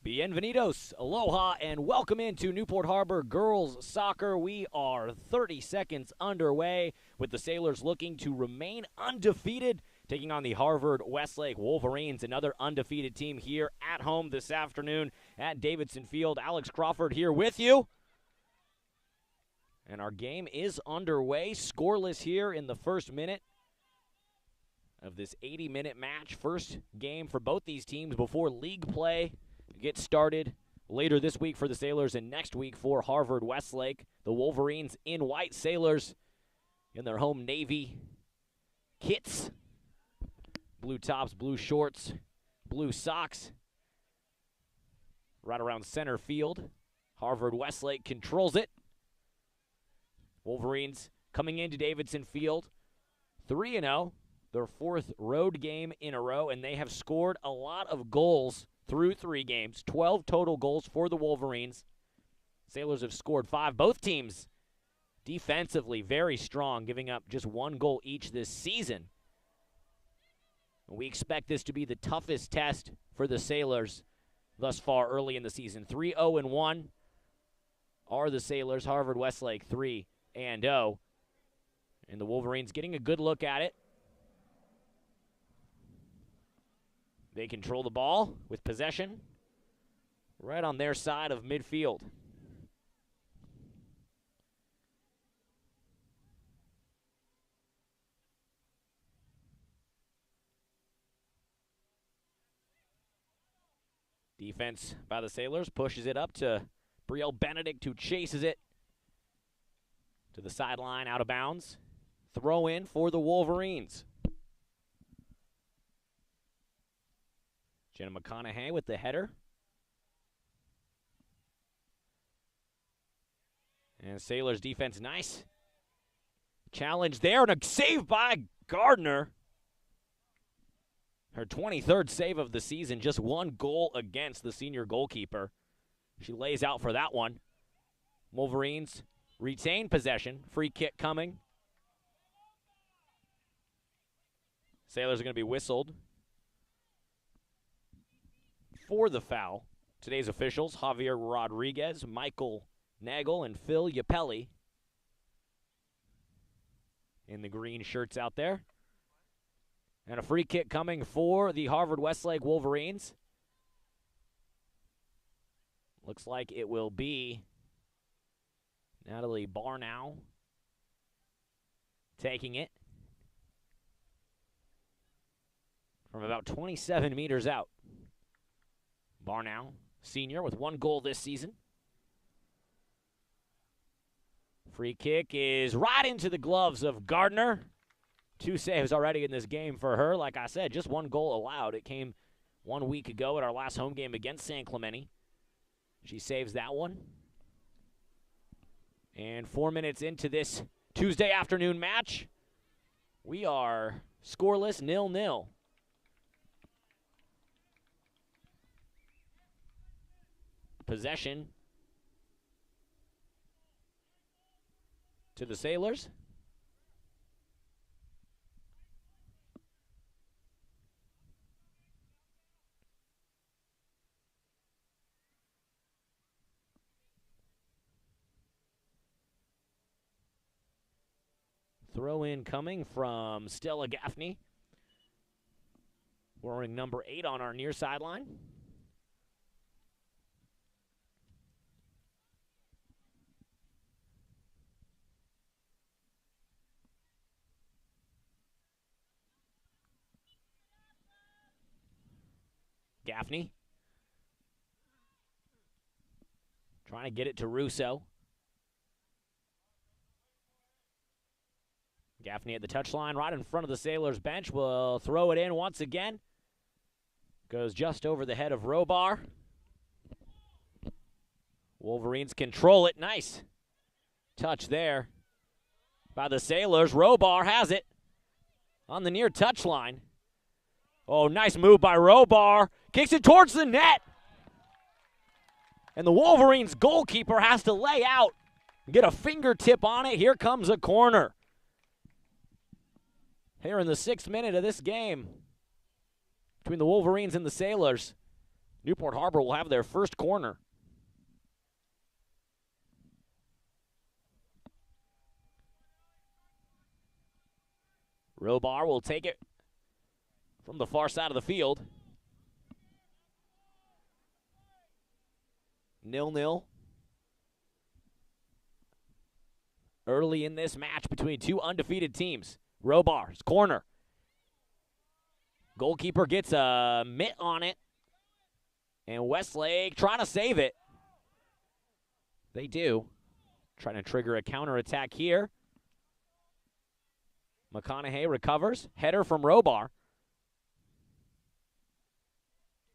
Bienvenidos, aloha, and welcome into Newport Harbor Girls Soccer. We are 30 seconds underway with the Sailors looking to remain undefeated, taking on the Harvard-Westlake Wolverines, another undefeated team here at home this afternoon at Davidson Field. Alex Crawford here with you. And our game is underway, scoreless here in the first minute of this 80-minute match. First game for both these teams before league play gets started later this week for the Sailors and next week for Harvard-Westlake. The Wolverines in white, Sailors in their home navy kits. Blue tops, blue shorts, blue socks. Right around center field. Harvard-Westlake controls it. Wolverines coming into Davidson Field 3-0, their fourth road game in a row, and they have scored a lot of goals through 3 games, 12 total goals for the Wolverines. Sailors have scored 5. Both teams defensively very strong, giving up just 1 goal each this season. We expect this to be the toughest test for the Sailors thus far early in the season. 3-0-1 are the Sailors, Harvard-Westlake 3-0. And the Wolverines getting a good look at it. They control the ball with possession right on their side of midfield. Defense by the Sailors pushes it up to Brielle Benedict, who chases it to the sideline, out of bounds. Throw in for the Wolverines. Jenna McConaughey with the header. And Sailors defense, nice challenge there, and a save by Gardner. Her 23rd save of the season, just 1 goal against the senior goalkeeper. She lays out for that one. Wolverines retain possession. Free kick coming. Sailors are going to be whistled for the foul. Today's officials, Javier Rodriguez, Michael Nagel, and Phil Yapelli in the green shirts out there. And a free kick coming for the Harvard-Westlake Wolverines. Looks like it will be Natalie Barnow taking it from about 27 meters out. Barnow, senior, with 1 goal this season. Free kick is right into the gloves of Gardner. 2 saves already in this game for her. Like I said, just 1 goal allowed. It came 1 week ago at our last home game against San Clemente. She saves that one. And 4 minutes into this Tuesday afternoon match, we are scoreless, 0-0. Possession to the Sailors. Throw in coming from Stella Gaffney, wearing number 8 on our near sideline. Gaffney trying to get it to Russo. Gaffney at the touchline, right in front of the Sailors bench. Will throw it in once again. Goes just over the head of Robar. Wolverines control it. Nice touch there by the Sailors. Robar has it on the near touchline. Oh, nice move by Robar. Kicks it towards the net. And the Wolverines goalkeeper has to lay out, get a fingertip on it. Here comes a corner. Here in the 6th minute of this game between the Wolverines and the Sailors. Newport Harbor will have their first corner. Robar will take it from the far side of the field. 0-0. Early in this match between two undefeated teams. Robar's corner. Goalkeeper gets a mitt on it. And Westlake trying to save it. They do. Trying to trigger a counterattack here. McConaughey recovers. Header from Robar.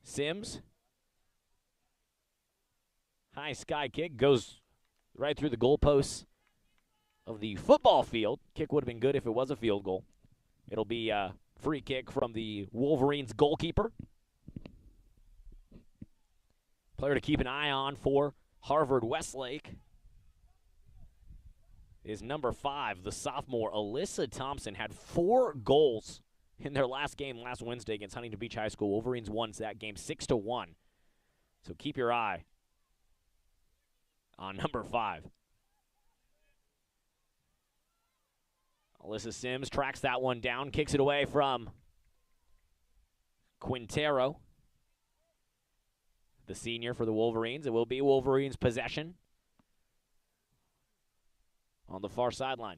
Sims. High sky kick goes right through the goalposts of the football field. Kick would have been good if it was a field goal. It'll be a free kick from the Wolverines goalkeeper. Player to keep an eye on for Harvard-Westlake is number 5, the sophomore Alyssa Thompson. Had 4 goals in their last game last Wednesday against Huntington Beach High School. Wolverines won that game 6-1. So keep your eye on number 5. Alyssa Sims tracks that one down, kicks it away from Quintero, the senior for the Wolverines. It will be Wolverines possession on the far sideline.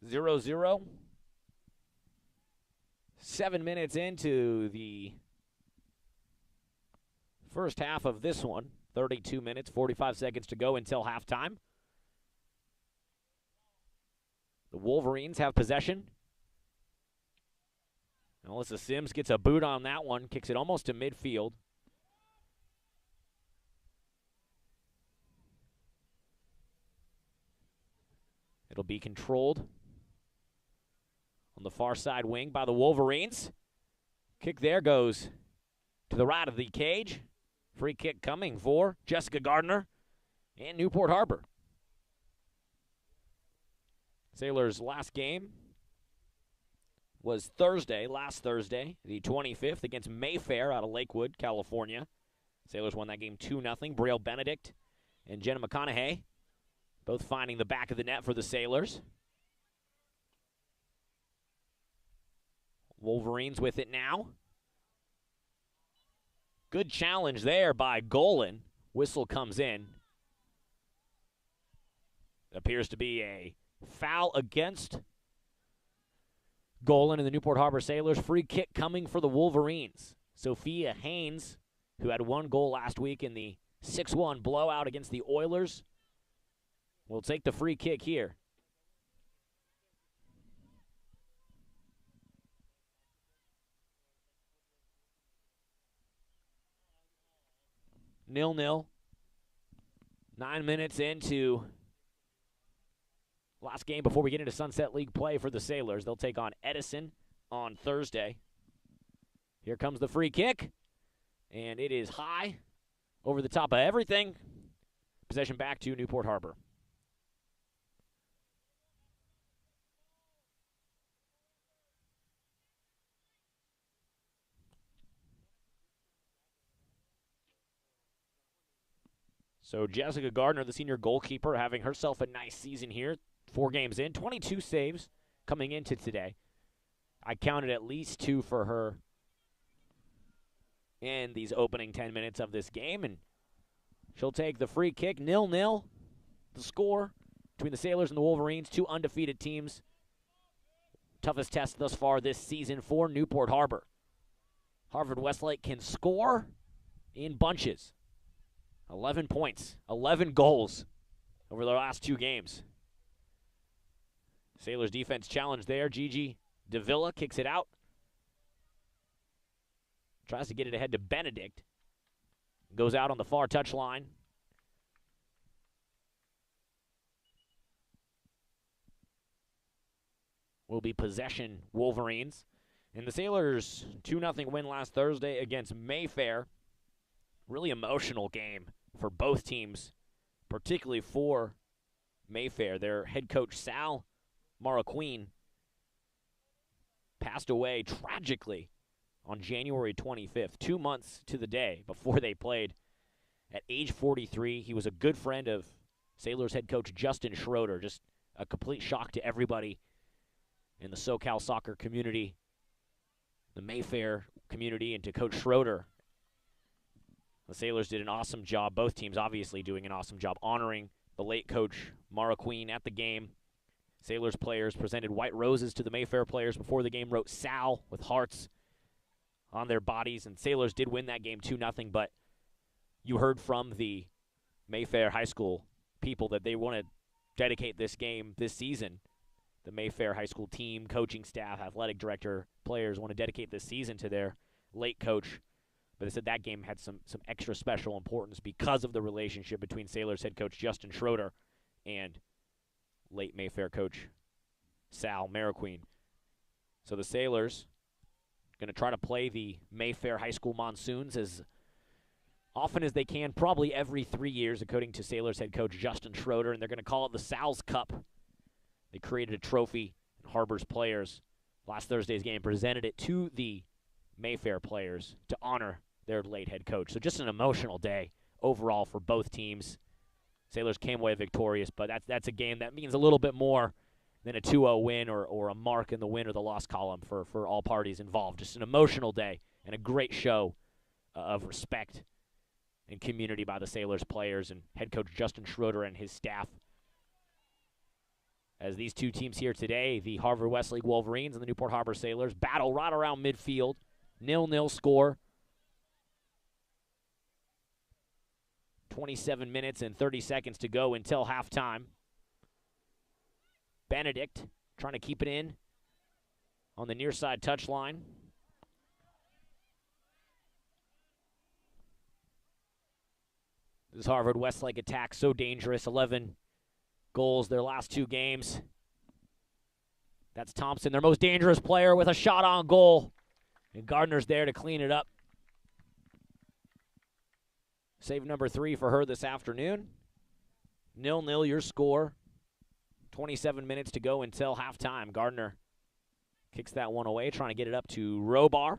Zero, 0. 7 minutes into the first half of this one. 32 minutes, 45 seconds to go until halftime. The Wolverines have possession. Alyssa Sims gets a boot on that one, kicks it almost to midfield. It'll be controlled on the far side wing by the Wolverines. Kick there goes to the right of the cage. Free kick coming for Jessica Gardner and Newport Harbor. Sailors' last game was last Thursday, the 25th, against Mayfair out of Lakewood, California. Sailors won that game 2-0. Braille Benedict and Jenna McConaughey both finding the back of the net for the Sailors. Wolverines with it now. Good challenge there by Golan. Whistle comes in. Appears to be a foul against Golan and the Newport Harbor Sailors. Free kick coming for the Wolverines. Sophia Haynes, who had 1 goal last week in the 6-1 blowout against the Oilers, will take the free kick here. Nil-nil. 9 minutes into last game before we get into Sunset League play for the Sailors. They'll take on Edison on Thursday. Here comes the free kick, and it is high over the top of everything. Possession back to Newport Harbor. So Jessica Gardner, the senior goalkeeper, having herself a nice season here. 4 games in, 22 saves coming into today. I counted at least 2 for her in these opening 10 minutes of this game, and she'll take the free kick. 0-0, the score between the Sailors and the Wolverines, 2 undefeated teams. Toughest test thus far this season for Newport Harbor. Harvard-Westlake can score in bunches. 11 points, 11 goals over their last 2 games. Sailors defense challenge there. Gigi Davila kicks it out. Tries to get it ahead to Benedict. Goes out on the far touchline. Will be possession Wolverines. And the Sailors' 2-0 win last Thursday against Mayfair. Really emotional game for both teams, particularly for Mayfair. Their head coach, Sal Mara Queen, passed away tragically on January 25th, 2 months to the day before they played. At age 43, he was a good friend of Sailors head coach Justin Schroeder. Just a complete shock to everybody in the SoCal soccer community, the Mayfair community, and to Coach Schroeder. The Sailors did an awesome job, both teams obviously doing an awesome job, honoring the late coach Mara Queen at the game. Sailors players presented white roses to the Mayfair players before the game, wrote Sal with hearts on their bodies, and Sailors did win that game 2-0, but you heard from the Mayfair High School people that they want to dedicate this game this season. The Mayfair High School team, coaching staff, athletic director, players want to dedicate this season to their late coach. But they said that game had some extra special importance because of the relationship between Sailors head coach Justin Schroeder and late Mayfair coach Sal Mariqueen. So the Sailors going to try to play the Mayfair High School Monsoons as often as they can, probably every 3 years, according to Sailors head coach Justin Schroeder, and they're going to call it the Sal's Cup. They created a trophy, and Harbor's players last Thursday's game presented it to the Mayfair players to honor their late head coach. So just an emotional day overall for both teams. Sailors came away victorious, but that's a game that means a little bit more than a 2-0 win or a mark in the win or the loss column for all parties involved. Just an emotional day and a great show of respect and community by the Sailors players and head coach Justin Schroeder and his staff. As these two teams here today, the Harvard-Westlake Wolverines and the Newport Harbor Sailors, battle right around midfield. 0-0 score. 27 minutes and 30 seconds to go until halftime. Benedict trying to keep it in on the near side touchline. This Harvard-Westlake attack so dangerous. 11 goals their last 2 games. That's Thompson, their most dangerous player, with a shot on goal. And Gardner's there to clean it up. Save number 3 for her this afternoon. 0-0 your score. 27 minutes to go until halftime. Gardner kicks that one away, trying to get it up to Robar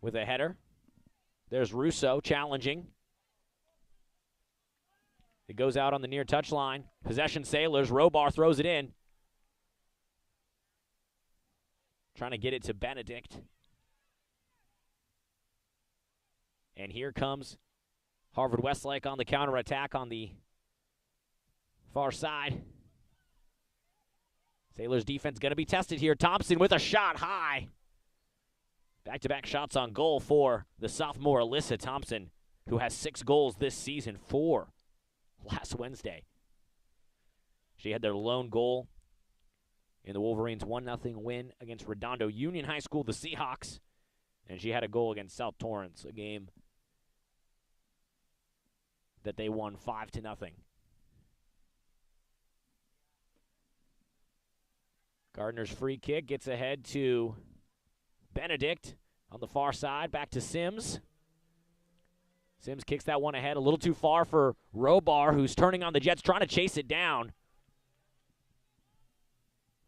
with a header. There's Russo challenging. It goes out on the near touchline. Possession Sailors. Robar throws it in. Trying to get it to Benedict. And here comes Harvard-Westlake on the counterattack on the far side. Sailors defense going to be tested here. Thompson with a shot high. Back-to-back shots on goal for the sophomore Alyssa Thompson, who has 6 goals this season, 4 last Wednesday. She had their lone goal in the Wolverines' 1-0 win against Redondo Union High School, the Seahawks. And she had a goal against South Torrance, a game that they won 5-0. Gardner's free kick gets ahead to Benedict on the far side, back to Sims. Sims kicks that one ahead a little too far for Robar, who's turning on the Jets, trying to chase it down.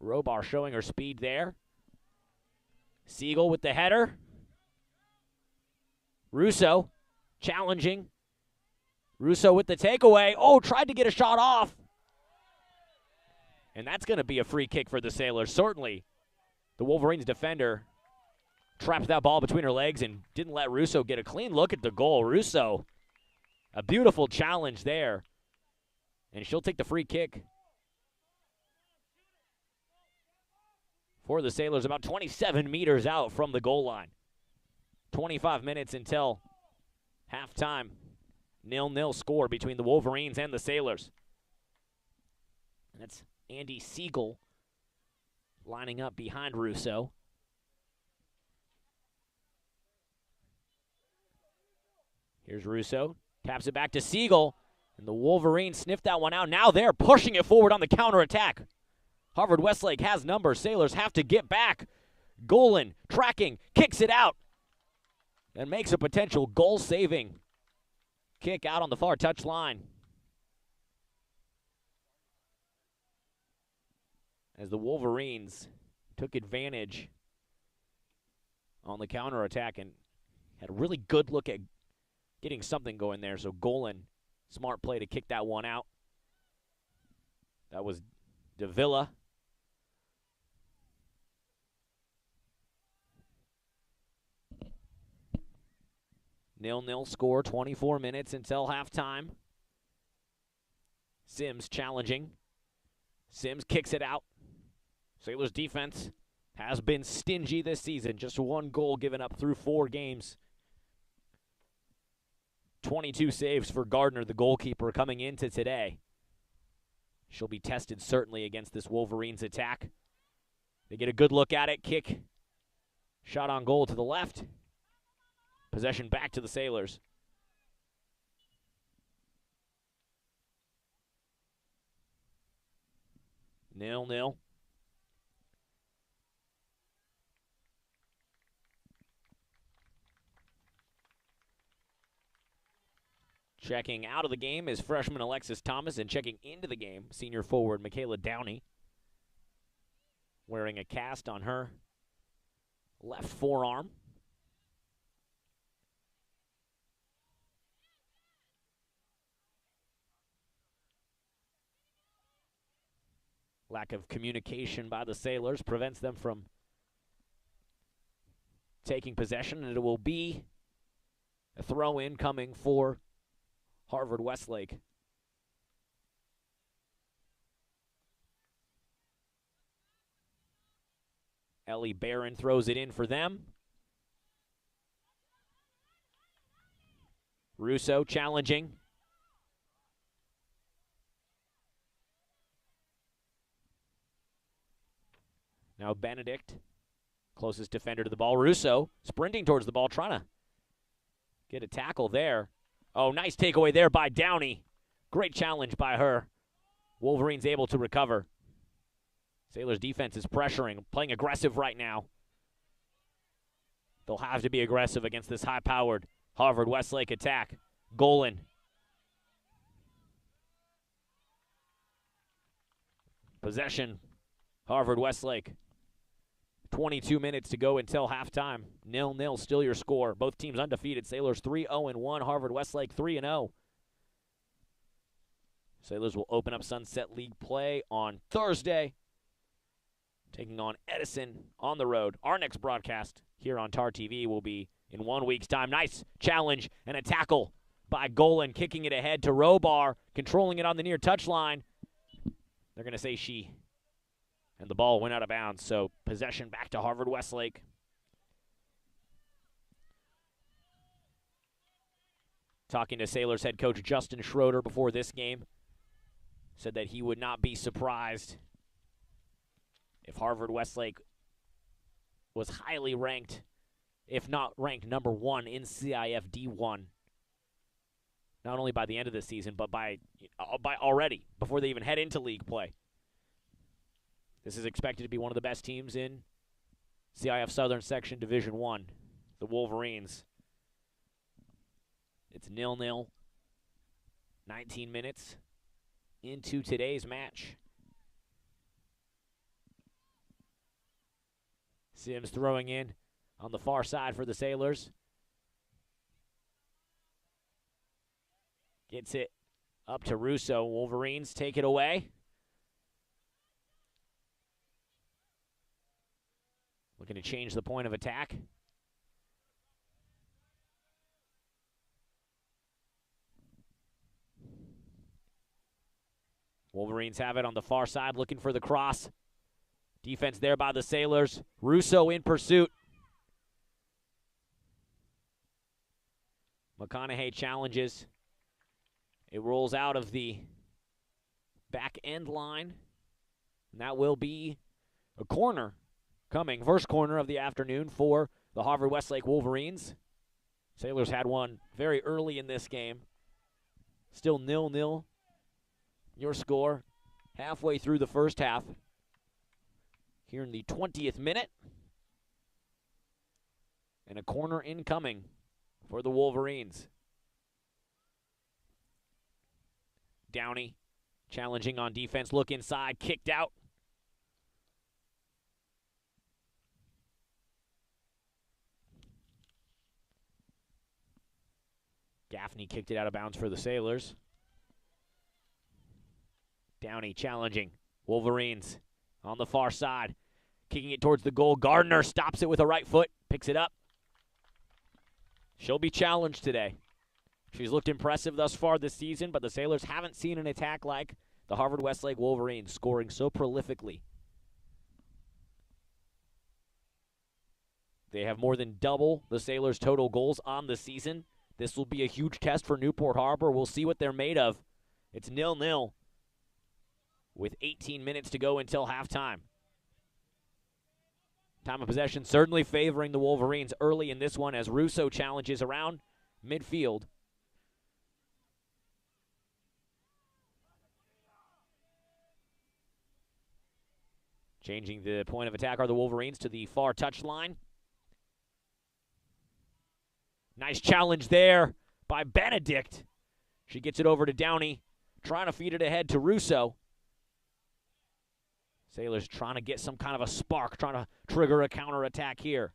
Robar showing her speed there. Siegel with the header. Russo challenging. Russo with the takeaway. Oh, tried to get a shot off. And that's going to be a free kick for the Sailors. Certainly, the Wolverines defender trapped that ball between her legs and didn't let Russo get a clean look at the goal. Russo, a beautiful challenge there. And she'll take the free kick for the Sailors, about 27 meters out from the goal line. 25 minutes until halftime. 0-0 score between the Wolverines and the Sailors. And that's Andy Siegel lining up behind Russo. Here's Russo. Taps it back to Siegel. And the Wolverines sniffed that one out. Now they're pushing it forward on the counterattack. Harvard-Westlake has numbers. Sailors have to get back. Golan tracking, kicks it out, and makes a potential goal-saving kick out on the far touchline. as the Wolverines took advantage on the counterattack and had a really good look at getting something going there. So Golan, smart play to kick that one out. That was Davila. Nil-nil score, 24 minutes until halftime. Sims challenging. Sims kicks it out. Sailors defense has been stingy this season. Just one goal given up through 4 games. 22 saves for Gardner, the goalkeeper, coming into today. She'll be tested certainly against this Wolverines attack. They get a good look at it. Kick. Shot on goal to the left. Possession back to the Sailors. Nil-nil. Checking out of the game is freshman Alexis Thomas, and checking into the game, senior forward Michaela Downey, wearing a cast on her left forearm. Lack of communication by the Sailors prevents them from taking possession, and it will be a throw-in coming for Harvard-Westlake. Ellie Barron throws it in for them. Russo challenging. Now Benedict, closest defender to the ball. Russo sprinting towards the ball, trying to get a tackle there. Oh, nice takeaway there by Downey. Great challenge by her. Wolverines able to recover. Sailors defense is pressuring, playing aggressive right now. They'll have to be aggressive against this high-powered Harvard-Westlake attack. Golan. Possession, Harvard-Westlake. 22 minutes to go until halftime. 0-0, still your score. Both teams undefeated. Sailors 3-0-1. Harvard-Westlake 3-0. Sailors will open up Sunset League play on Thursday, taking on Edison on the road. Our next broadcast here on TarTV will be in 1 week's time. Nice challenge and a tackle by Golan, kicking it ahead to Robar, controlling it on the near touchline. They're going to say she. And the ball went out of bounds, so possession back to Harvard-Westlake. Talking to Sailors head coach Justin Schroeder before this game, said that he would not be surprised if Harvard-Westlake was highly ranked, if not ranked number 1 in CIF D1. Not only by the end of the season, but by already, before they even head into league play. This is expected to be one of the best teams in CIF Southern Section Division I, the Wolverines. It's 0-0, 19 minutes into today's match. Sims throwing in on the far side for the Sailors. Gets it up to Russo. Wolverines take it away. Looking to change the point of attack. Wolverines have it on the far side, looking for the cross. Defense there by the Sailors. Russo in pursuit. McConaughey challenges. It rolls out of the back end line. And that will be a corner coming. First corner of the afternoon for the Harvard-Westlake Wolverines. Sailors had one very early in this game. Still 0-0. Your score halfway through the first half. Here in the 20th minute. And a corner incoming for the Wolverines. Downey challenging on defense. Look inside. Kicked out. Gaffney kicked it out of bounds for the Sailors. Downey challenging. Wolverines on the far side. Kicking it towards the goal. Gardner stops it with a right foot. Picks it up. She'll be challenged today. She's looked impressive thus far this season, but the Sailors haven't seen an attack like the Harvard-Westlake Wolverines, scoring so prolifically. They have more than double the Sailors' total goals on the season. This will be a huge test for Newport Harbor. We'll see what they're made of. It's 0-0 with 18 minutes to go until halftime. Time of possession certainly favoring the Wolverines early in this one as Russo challenges around midfield. Changing the point of attack are the Wolverines to the far touchline. Nice challenge there by Benedict. She gets it over to Downey, trying to feed it ahead to Russo. Sailors trying to get some kind of a spark, trying to trigger a counterattack here.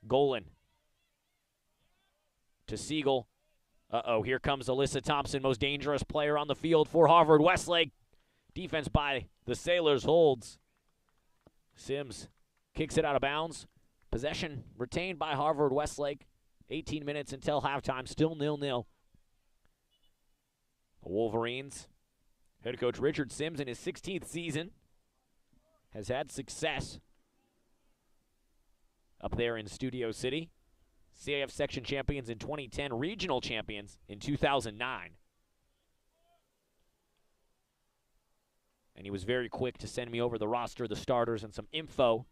Golan to Siegel. Here comes Alyssa Thompson, most dangerous player on the field for Harvard-Westlake. Defense by the Sailors holds. Sims kicks it out of bounds. Possession retained by Harvard-Westlake. 18 minutes until halftime, still 0-0. The Wolverines, head coach Richard Sims in his 16th season, has had success up there in Studio City. CIF section champions in 2010, regional champions in 2009. And he was very quick to send me over the roster, the starters, and some info.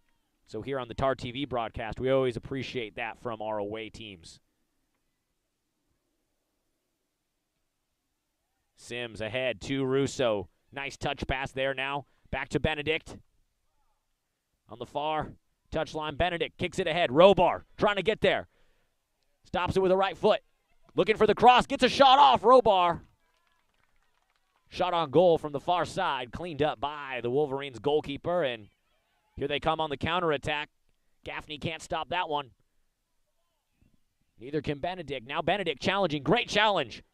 So here on the TarTV broadcast, we always appreciate that from our away teams. Sims ahead to Russo. Nice touch pass there now. Back to Benedict. On the far touchline, Benedict kicks it ahead. Robar trying to get there. Stops it with a right foot. Looking for the cross. Gets a shot off. Robar. Shot on goal from the far side. Cleaned up by the Wolverines goalkeeper. And here they come on the counterattack. Gaffney can't stop that one. Neither can Benedict. Now Benedict challenging. Great challenge.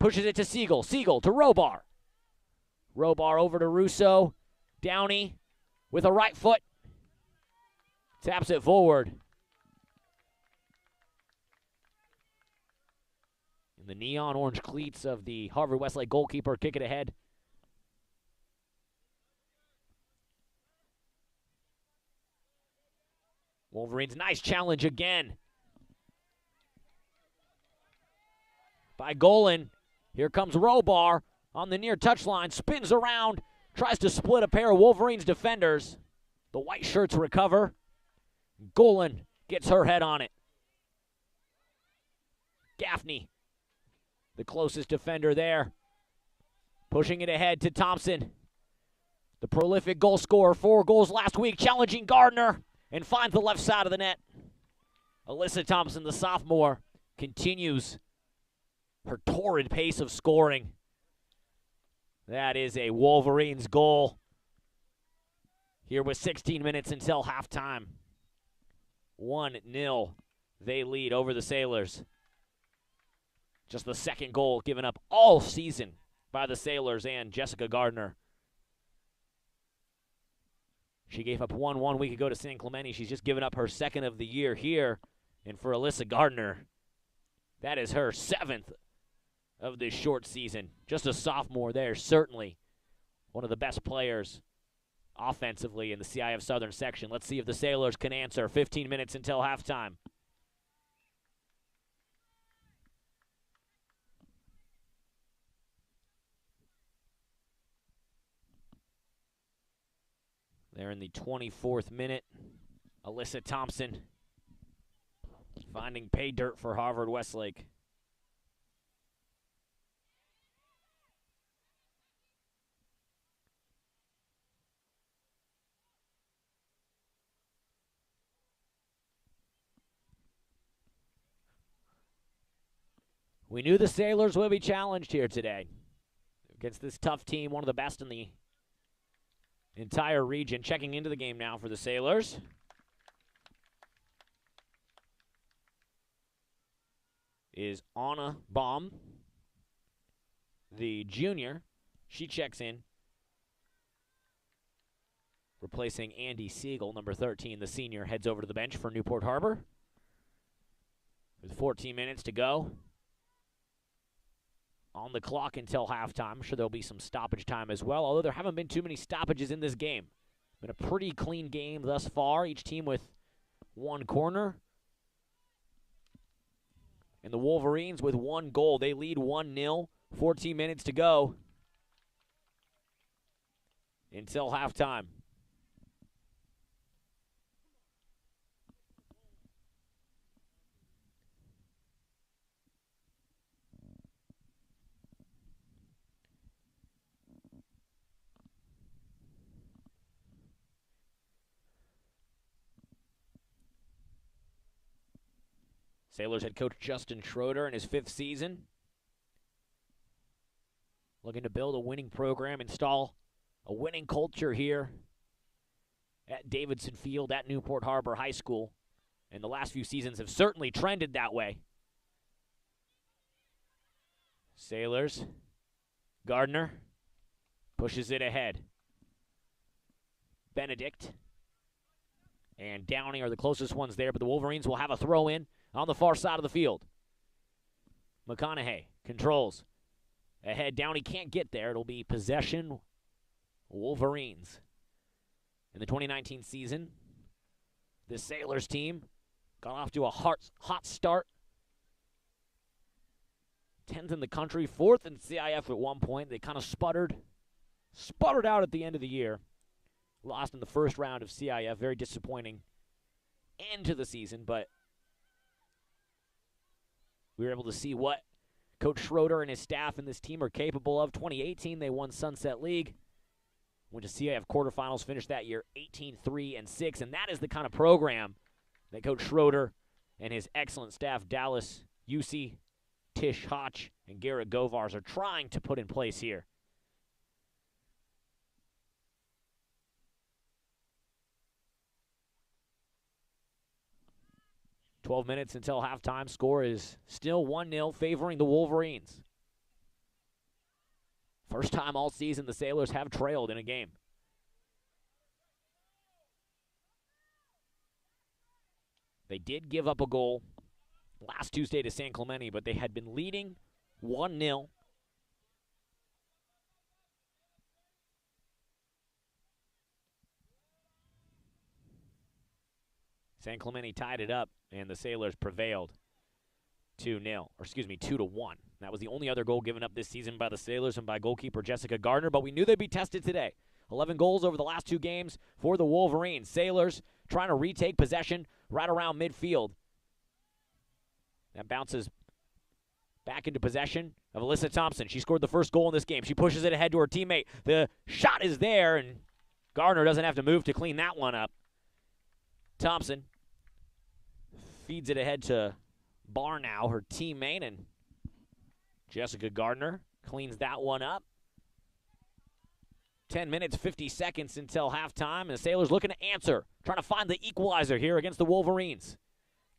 Pushes it to Siegel. Siegel to Robar. Robar over to Russo. Downey with a right foot. Taps it forward. In the neon orange cleats of the Harvard-Westlake goalkeeper, kick it ahead. Wolverines, nice challenge again by Golan. Here comes Robar on the near touchline, spins around, tries to split a pair of Wolverines defenders. The white shirts recover. Golan gets her head on it. Gaffney, the closest defender there, pushing it ahead to Thompson. The prolific goal scorer, 4 goals last week, challenging Gardner, and finds the left side of the net. Alyssa Thompson, the sophomore, continues her torrid pace of scoring. That is a Wolverines goal. Here with 16 minutes until halftime. 1-0. They lead over the Sailors. Just the second goal given up all season by the Sailors and Jessica Gardner. She gave up 1 week ago to San Clemente. She's just given up her second of the year here. And for Alyssa Gardner, that is her 7th of this short season. Just a sophomore there, certainly one of the best players offensively in the CIF Southern section. Let's see if the Sailors can answer. 15 minutes until halftime. They're in the 24th minute. Alyssa Thompson finding pay dirt for Harvard-Westlake. We knew the Sailors would be challenged here today against this tough team, one of the best in the entire region. Checking into the game now for the Sailors. is Anna Baum, the junior. She checks in, replacing Andy Siegel, number 13. The senior heads over to the bench for Newport Harbor. With 14 minutes to go on the clock until halftime. I'm sure there'll be some stoppage time as well, although there haven't been too many stoppages in this game. Been a pretty clean game thus far, each team with one corner. And the Wolverines with one goal. They lead 1-0, 14 minutes to go until halftime. Sailors head coach Justin Schroeder in his 5th season. Looking to build a winning program, install a winning culture here at Davidson Field at Newport Harbor High School. And the last few seasons have certainly trended that way. Sailors. Gardner pushes it ahead. Benedict and Downey are the closest ones there, but the Wolverines will have a throw in on the far side of the field. McConaughey controls. Ahead, Downey can't get there. It'll be possession Wolverines. In the 2019 season, the Sailors team got off to a hot start. 10th in the country, 4th in CIF at one point. They kind of sputtered out at the end of the year. Lost in the first round of CIF. Very disappointing end to the season, but we were able to see what Coach Schroeder and his staff and this team are capable of. 2018, they won Sunset League. Went to CIF quarterfinals, finished that year 18-3-6, and that is the kind of program that Coach Schroeder and his excellent staff, Dallas Yusi, Tish Hotch, and Garrett Govars, are trying to put in place here. "12 minutes until halftime. Score is still 1-0, favoring the Wolverines. First time all season the Sailors have trailed in a game. They did give up a goal last Tuesday to San Clemente, but they had been leading 1-0. San Clemente tied it up, and the Sailors prevailed 2-1. That was the only other goal given up this season by the Sailors and by goalkeeper Jessica Gardner, but we knew they'd be tested today. 11 goals over the last 2 games for the Wolverines. Sailors trying to retake possession right around midfield. That bounces back into possession of Alyssa Thompson. She scored the first goal in this game. She pushes it ahead to her teammate. The shot is there, and Gardner doesn't have to move to clean that one up. Thompson feeds it ahead to Barnow, her teammate, and Jessica Gardner cleans that one up. 10 minutes, 50 seconds until halftime, and the Sailors looking to answer, trying to find the equalizer here against the Wolverines.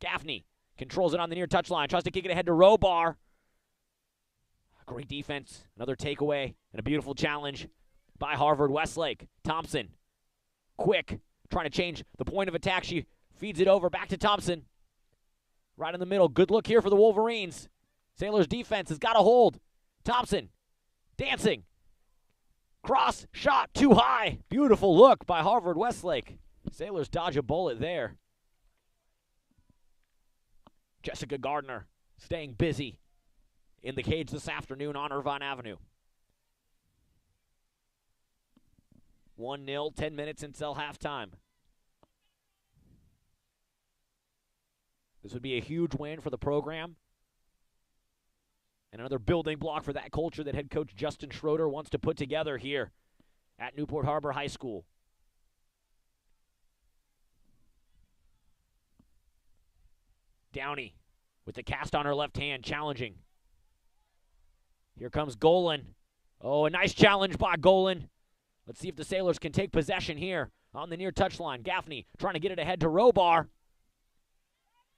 Gaffney controls it on the near touchline, tries to kick it ahead to Robar. Great defense, another takeaway, and a beautiful challenge by Harvard-Westlake. Thompson, quick, trying to change the point of attack. She feeds it over back to Thompson. Right in the middle. Good look here for the Wolverines. Sailors defense has got a hold. Thompson dancing. Cross shot too high. Beautiful look by Harvard-Westlake. Sailors dodge a bullet there. Jessica Gardner staying busy in the cage this afternoon on Irvine Avenue. 1-0, 10 minutes until halftime. This would be a huge win for the program. And another building block for that culture that head coach Justin Schroeder wants to put together here at Newport Harbor High School. Downey with the cast on her left hand, challenging. Here comes Golan. Oh, a nice challenge by Golan. Let's see if the Sailors can take possession here on the near touchline. Gaffney trying to get it ahead to Robar.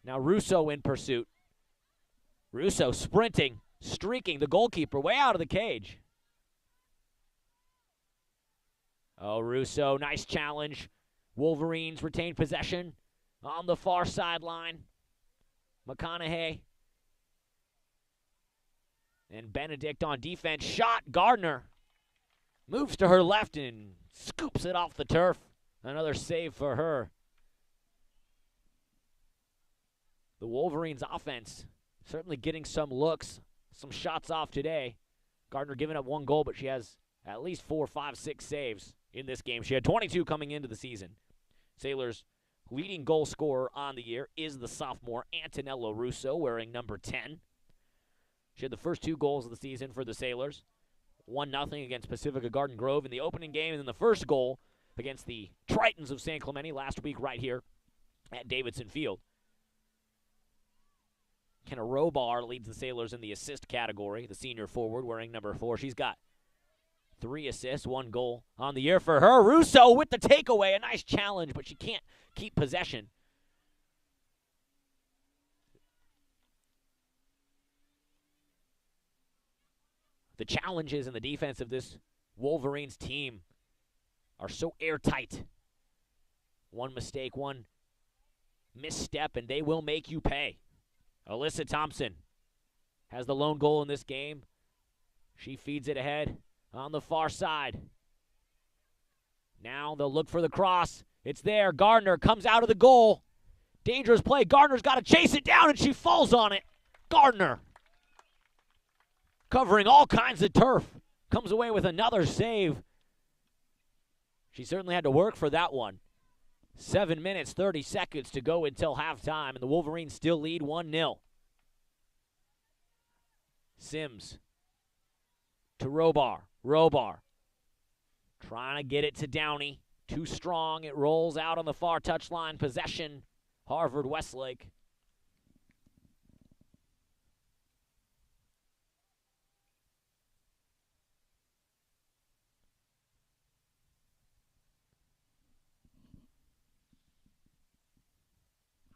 Now Russo in pursuit. Russo sprinting, streaking the goalkeeper way out of the cage. Oh, Russo, nice challenge. Wolverines retain possession on the far sideline. McConaughey and Benedict on defense. Shot, Gardner moves to her left and scoops it off the turf. Another save for her. The Wolverines offense certainly getting some looks, some shots off today. Gardner giving up 1 goal, but she has at least 4, 5, 6 saves in this game. She had 22 coming into the season. Sailors' leading goal scorer on the year is the sophomore Antonella Russo, wearing number 10. She had the first 2 goals of the season for the Sailors. 1-0 against Pacifica Garden Grove in the opening game, and then the first goal against the Tritons of San Clemente last week right here at Davidson Field. Kenna Robar leads the Sailors in the assist category, the senior forward wearing number 4. She's got 3 assists, 1 goal on the year for her. Russo with the takeaway, a nice challenge, but she can't keep possession. The challenges in the defense of this Wolverines team are so airtight. 1 mistake, 1 misstep, and they will make you pay. Alyssa Thompson has the lone goal in this game. She feeds it ahead on the far side. Now they'll look for the cross. It's there. Gardner comes out of the goal. Dangerous play. Gardner's got to chase it down, and she falls on it. Gardner, covering all kinds of turf, comes away with another save. She certainly had to work for that one. 7 minutes, 30 seconds to go until halftime, and the Wolverines still lead 1-0. Sims to Robar. Robar trying to get it to Downey. Too strong. It rolls out on the far touchline. Possession, Harvard-Westlake.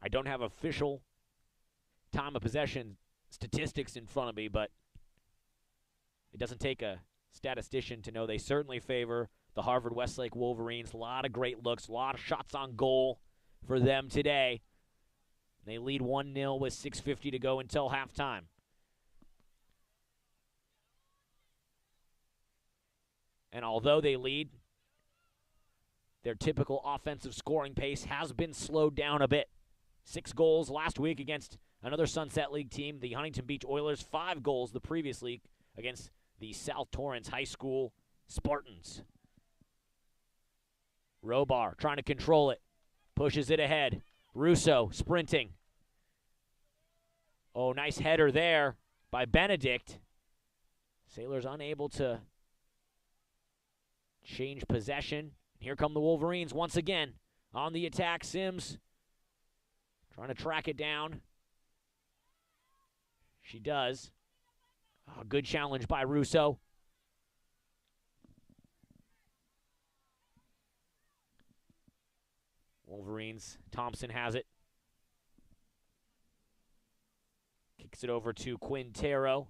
I don't have official time of possession statistics in front of me, but it doesn't take a statistician to know they certainly favor the Harvard-Westlake Wolverines. A lot of great looks, a lot of shots on goal for them today. They lead 1-0 with 6:50 to go until halftime. And although they lead, their typical offensive scoring pace has been slowed down a bit. 6 goals last week against another Sunset League team, the Huntington Beach Oilers. 5 goals the previous week against the South Torrance High School Spartans. Robar trying to control it. Pushes it ahead. Russo sprinting. Oh, nice header there by Benedict. Sailors unable to change possession. Here come the Wolverines once again on the attack. Sims trying to track it down. She does. Oh, good challenge by Russo. Wolverines. Thompson has it. Kicks it over to Quintero.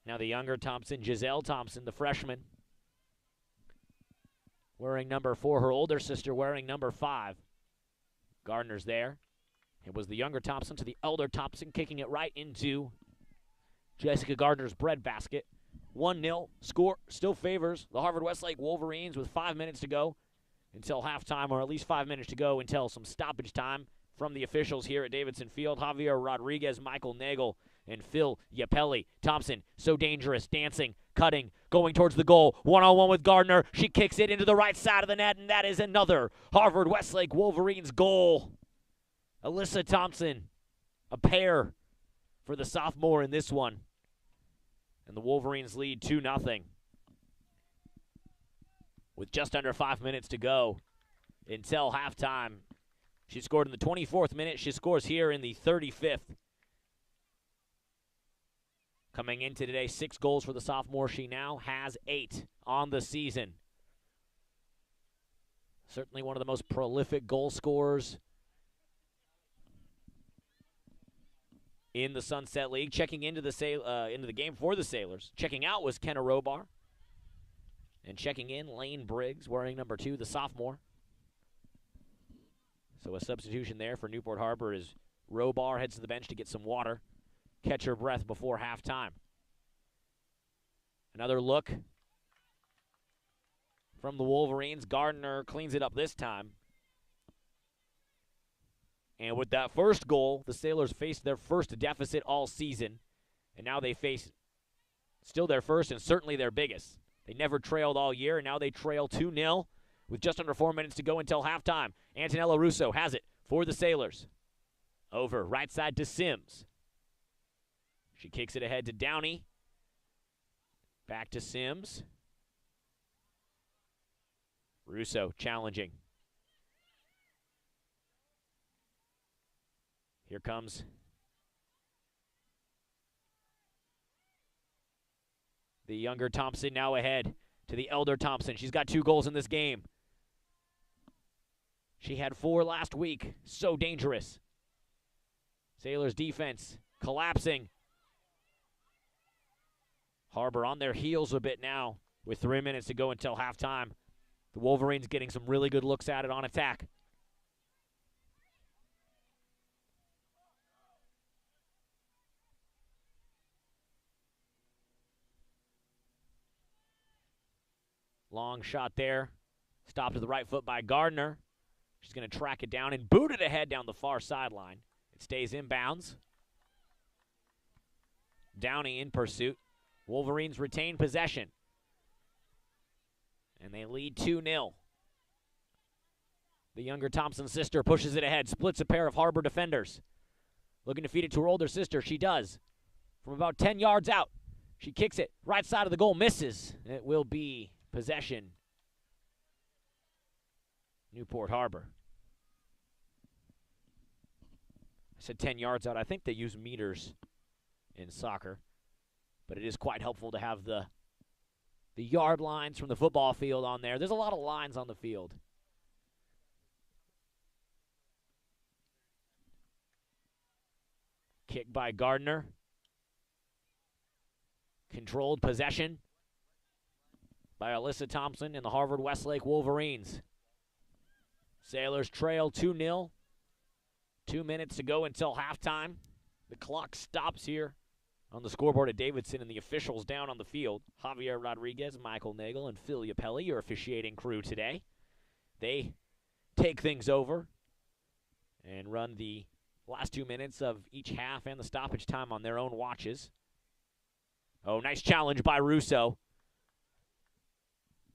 Now the younger Thompson, Giselle Thompson, the freshman, wearing number 4. Her older sister wearing number 5. Gardner's there. It was the younger Thompson to the elder Thompson, kicking it right into Jessica Gardner's breadbasket. 1-0. Score still favors the Harvard-Westlake Wolverines with 5 minutes to go until halftime, or at least 5 minutes to go until some stoppage time from the officials here at Davidson Field. Javier Rodriguez, Michael Nagel, and Phil Yapelli. Thompson, so dangerous, dancing, cutting, going towards the goal. 1-on-1 with Gardner. She kicks it into the right side of the net, and that is another Harvard-Westlake Wolverines goal. Alyssa Thompson, a pair for the sophomore in this one. And the Wolverines lead 2-0 with just under 5 minutes to go until halftime. She scored in the 24th minute. She scores here in the 35th. Coming into today, 6 goals for the sophomore. She now has 8 on the season. Certainly one of the most prolific goal scorers in the Sunset League. Checking into the game for the Sailors. Checking out was Kenna Robar. And checking in, Lane Briggs, wearing number 2, the sophomore. So a substitution there for Newport Harbor as Robar heads to the bench to get some water, catch her breath before halftime. Another look from the Wolverines. Gardner cleans it up this time. And with that first goal, the Sailors faced their first deficit all season. And now they face still their first and certainly their biggest. They never trailed all year, and now they trail 2-0 with just under 4 minutes to go until halftime. Antonella Russo has it for the Sailors. Over, right side to Sims. She kicks it ahead to Downey. Back to Sims. Russo challenging. Here comes the younger Thompson, now ahead to the elder Thompson. She's got 2 goals in this game. She had 4 last week. So dangerous. Sailors defense collapsing. Harbor on their heels a bit now with 3 minutes to go until halftime. The Wolverines getting some really good looks at it on attack. Long shot there. Stopped to the right foot by Gardner. She's going to track it down and boot it ahead down the far sideline. It stays inbounds. Downey in pursuit. Wolverines retain possession. And they lead 2-0. The younger Thompson sister pushes it ahead, splits a pair of Harbor defenders. Looking to feed it to her older sister. She does. From about 10 yards out. She kicks it. Right side of the goal. Misses. It will be possession. Newport Harbor. I said 10 yards out. I think they use meters in soccer. But it is quite helpful to have the yard lines from the football field on there. There's a lot of lines on the field. Kick by Gardner. Controlled possession by Alyssa Thompson and the Harvard-Westlake Wolverines. Sailors trail 2-0. 2 minutes to go until halftime. The clock stops here on the scoreboard at Davidson, and the officials down on the field. Javier Rodriguez, Michael Nagel, and Phil Yapelli, your officiating crew today. They take things over and run the last 2 minutes of each half and the stoppage time on their own watches. Oh, nice challenge by Russo.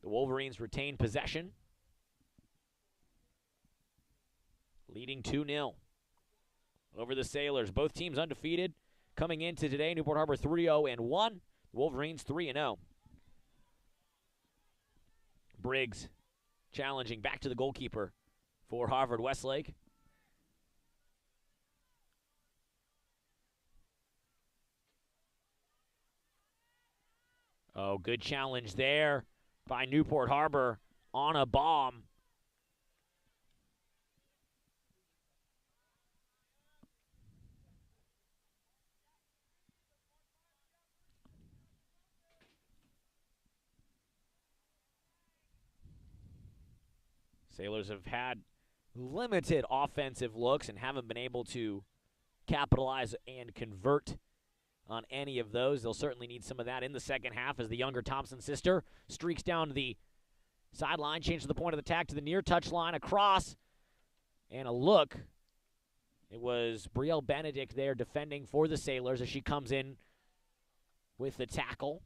The Wolverines retain possession. Leading 2-0 over the Sailors. Both teams undefeated. Coming into today, Newport Harbor 3-0-1. Wolverines 3-0. Briggs challenging back to the goalkeeper for Harvard-Westlake. Oh, good challenge there by Newport Harbor on a bomb. Sailors have had limited offensive looks and haven't been able to capitalize and convert on any of those. They'll certainly need some of that in the second half as the younger Thompson sister streaks down the sideline, changes the point of attack to the near touchline, across, and a look. It was Brielle Benedict there defending for the Sailors as she comes in with the tackle.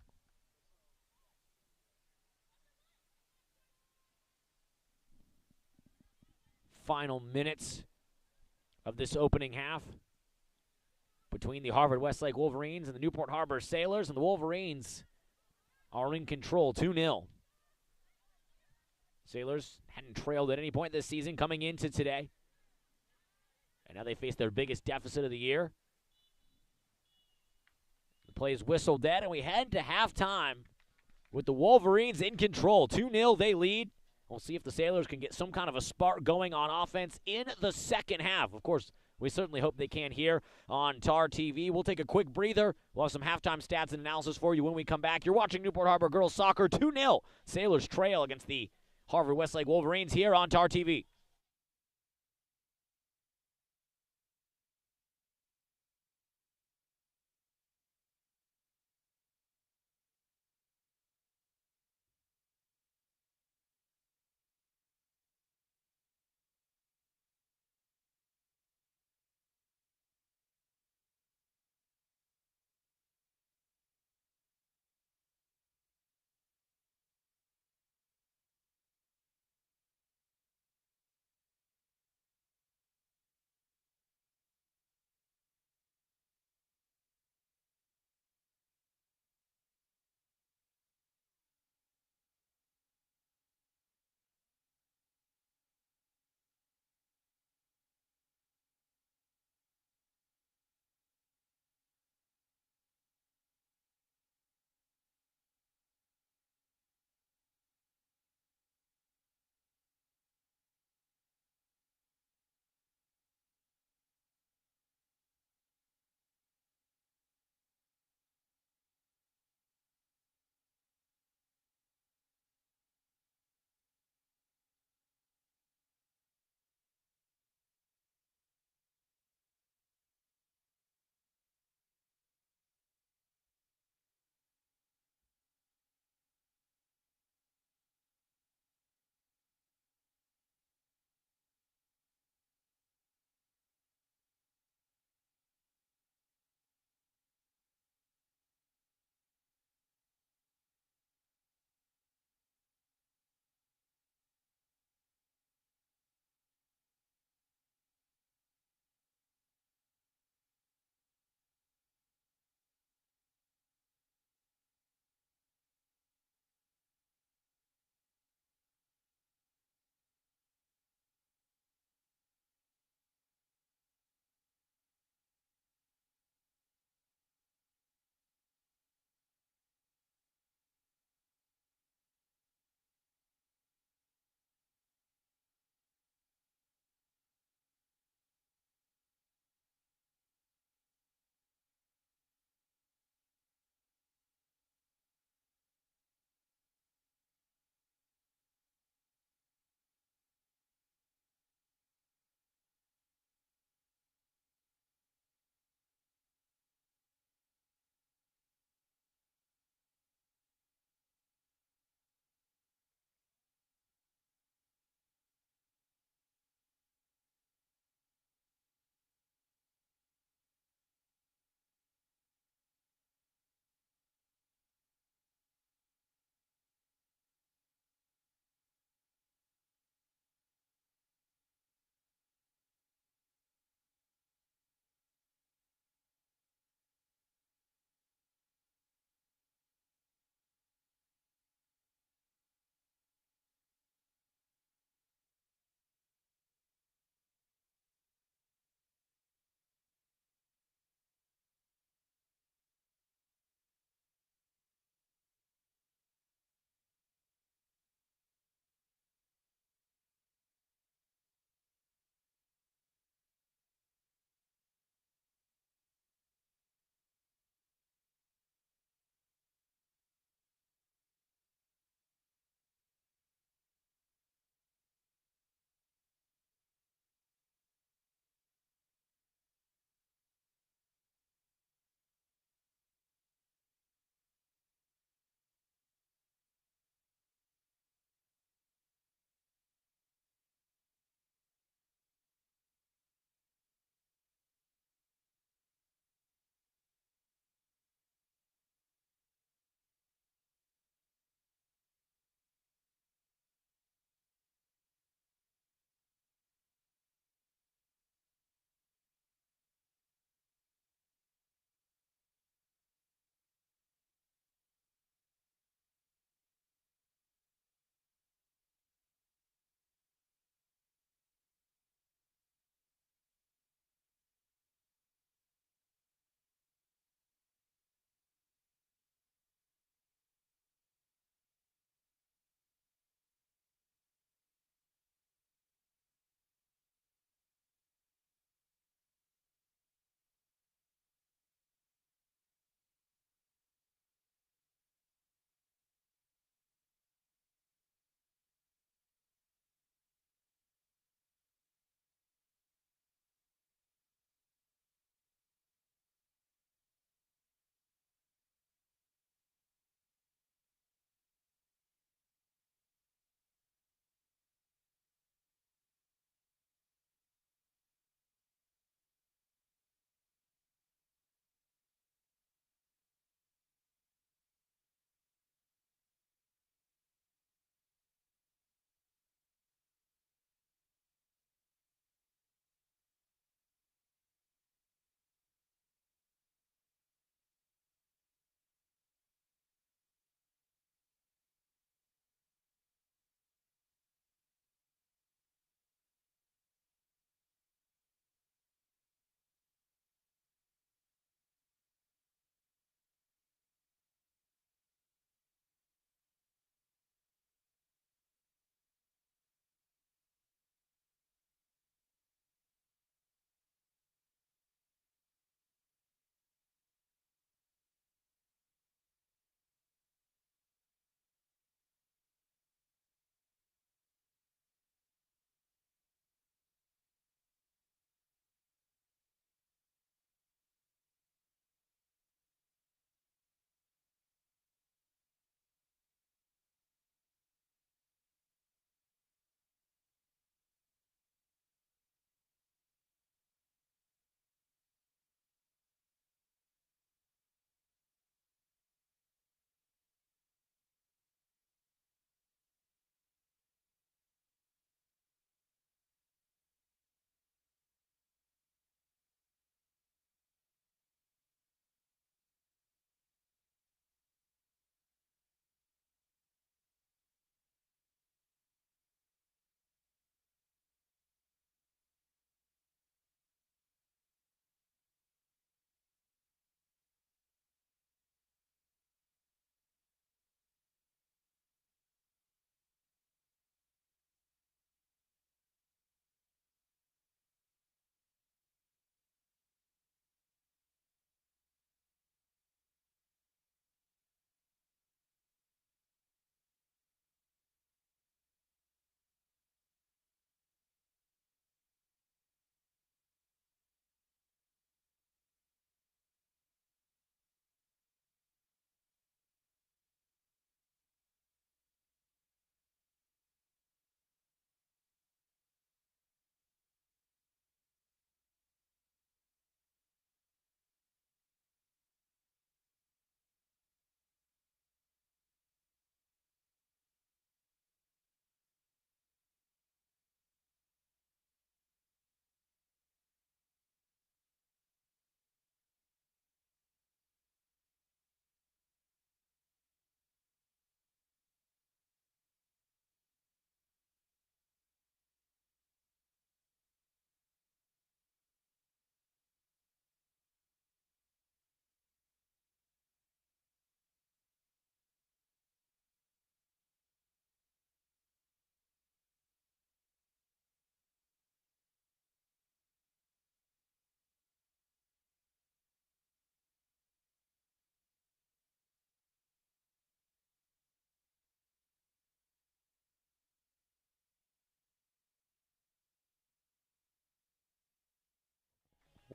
Final minutes of this opening half between the Harvard-Westlake Wolverines and the Newport Harbor Sailors, and the Wolverines are in control, 2-0. Sailors hadn't trailed at any point this season coming into today, and now they face their biggest deficit of the year. The play is whistled dead, and we head to halftime with the Wolverines in control. 2-0, they lead. We'll see if the Sailors can get some kind of a spark going on offense in the second half. Of course, We certainly hope they can here on TarTV. We'll take a quick breather. We'll have some halftime stats and analysis for you when we come back. You're watching Newport Harbor Girls Soccer 2-0. Sailors trail against the Harvard-Westlake Wolverines here on TarTV.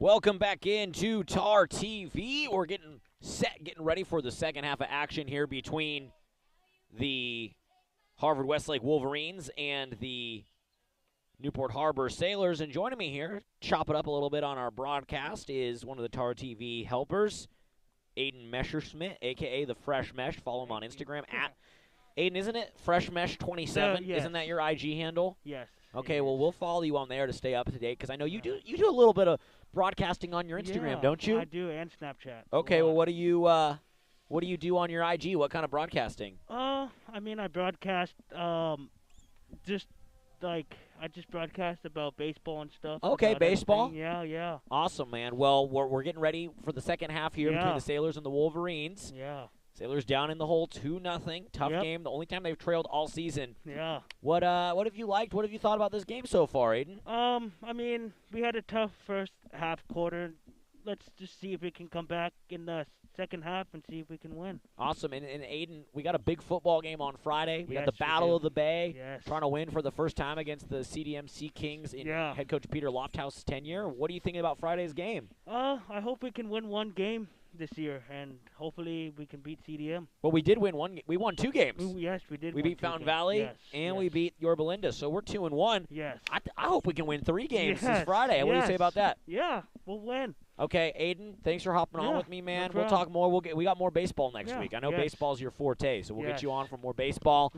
Welcome back into TarTV. We're getting ready for the second half of action here between the Harvard-Westlake Wolverines and the Newport Harbor Sailors. And joining me here, chop it up a little bit on our broadcast, is one of the TarTV helpers, Aiden Messerschmidt, a.k.a. the Fresh Mesh. Follow him on Instagram at Aiden, isn't it? FreshMesh27. Yes. Isn't that your IG handle? Yes. Okay, well, we'll follow you on there to stay up to date, because I know you do a little bit of broadcasting on your Instagram, don't you? I do, and Snapchat. Okay, well, what do you do on your IG? What kind of broadcasting? I broadcast I just broadcast about baseball and stuff. Okay, baseball? Everything. Yeah. Awesome, man. Well, we're getting ready for the second half here between Yeah. the Sailors and the Wolverines. Yeah. Sailors down in the hole 2-0. Tough game. The only time they've trailed all season. Yeah. What have you liked? What have you thought about this game so far, Aiden? We had a tough first half quarter. Let's just see if we can come back in the second half and see if we can win. Awesome. And Aiden, we got a big football game on Friday. We got Yes, the Battle of the Bay. Yes. Trying to win for the first time against the CDMC Kings in head coach Peter Lofthouse's tenure. What are you thinking about Friday's game? I hope we can win one game this year, and hopefully we can beat CDM. Well, we did win one. We won 2 games. Yes, we did. We beat Fountain Valley, and we beat Yorba Linda, so we're 2-1. Yes. I hope we can win 3 games this Yes, Friday. What do you say about that? Yeah, we'll win. Okay, Aiden, thanks for hopping on with me, man. No we'll talk more. We got more baseball next week. I know Yes. baseball's your forte, so we'll get Yes. you on for more baseball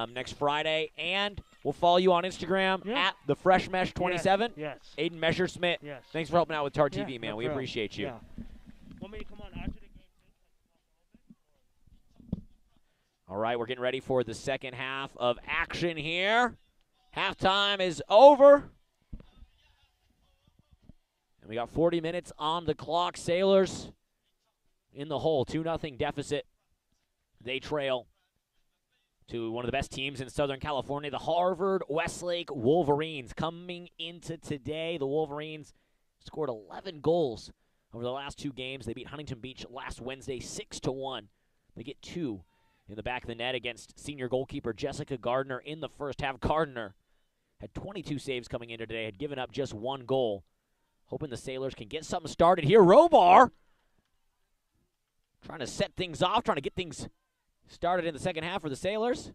next Friday, and we'll follow you on Instagram at the FreshMesh27. Yes. Aiden Messerschmidt. Yes. Thanks for helping out with TarTV, man. No We problem. appreciate you. Yeah. Want me to come on after the game? All right, we're getting ready for the second half of action here. Halftime is over. And we got 40 minutes on the clock. Sailors in the hole, 2-0 deficit. They trail to one of the best teams in Southern California, the Harvard-Westlake Wolverines. Coming into today, the Wolverines scored 11 goals over the last 2 games. They beat Huntington Beach last Wednesday 6-1. They get 2 in the back of the net against senior goalkeeper Jessica Gardner in the first half. Gardner had 22 saves coming into today, had given up just 1 goal. Hoping the Sailors can get something started here. Robar trying to set things off, trying to get things started in the second half for the Sailors.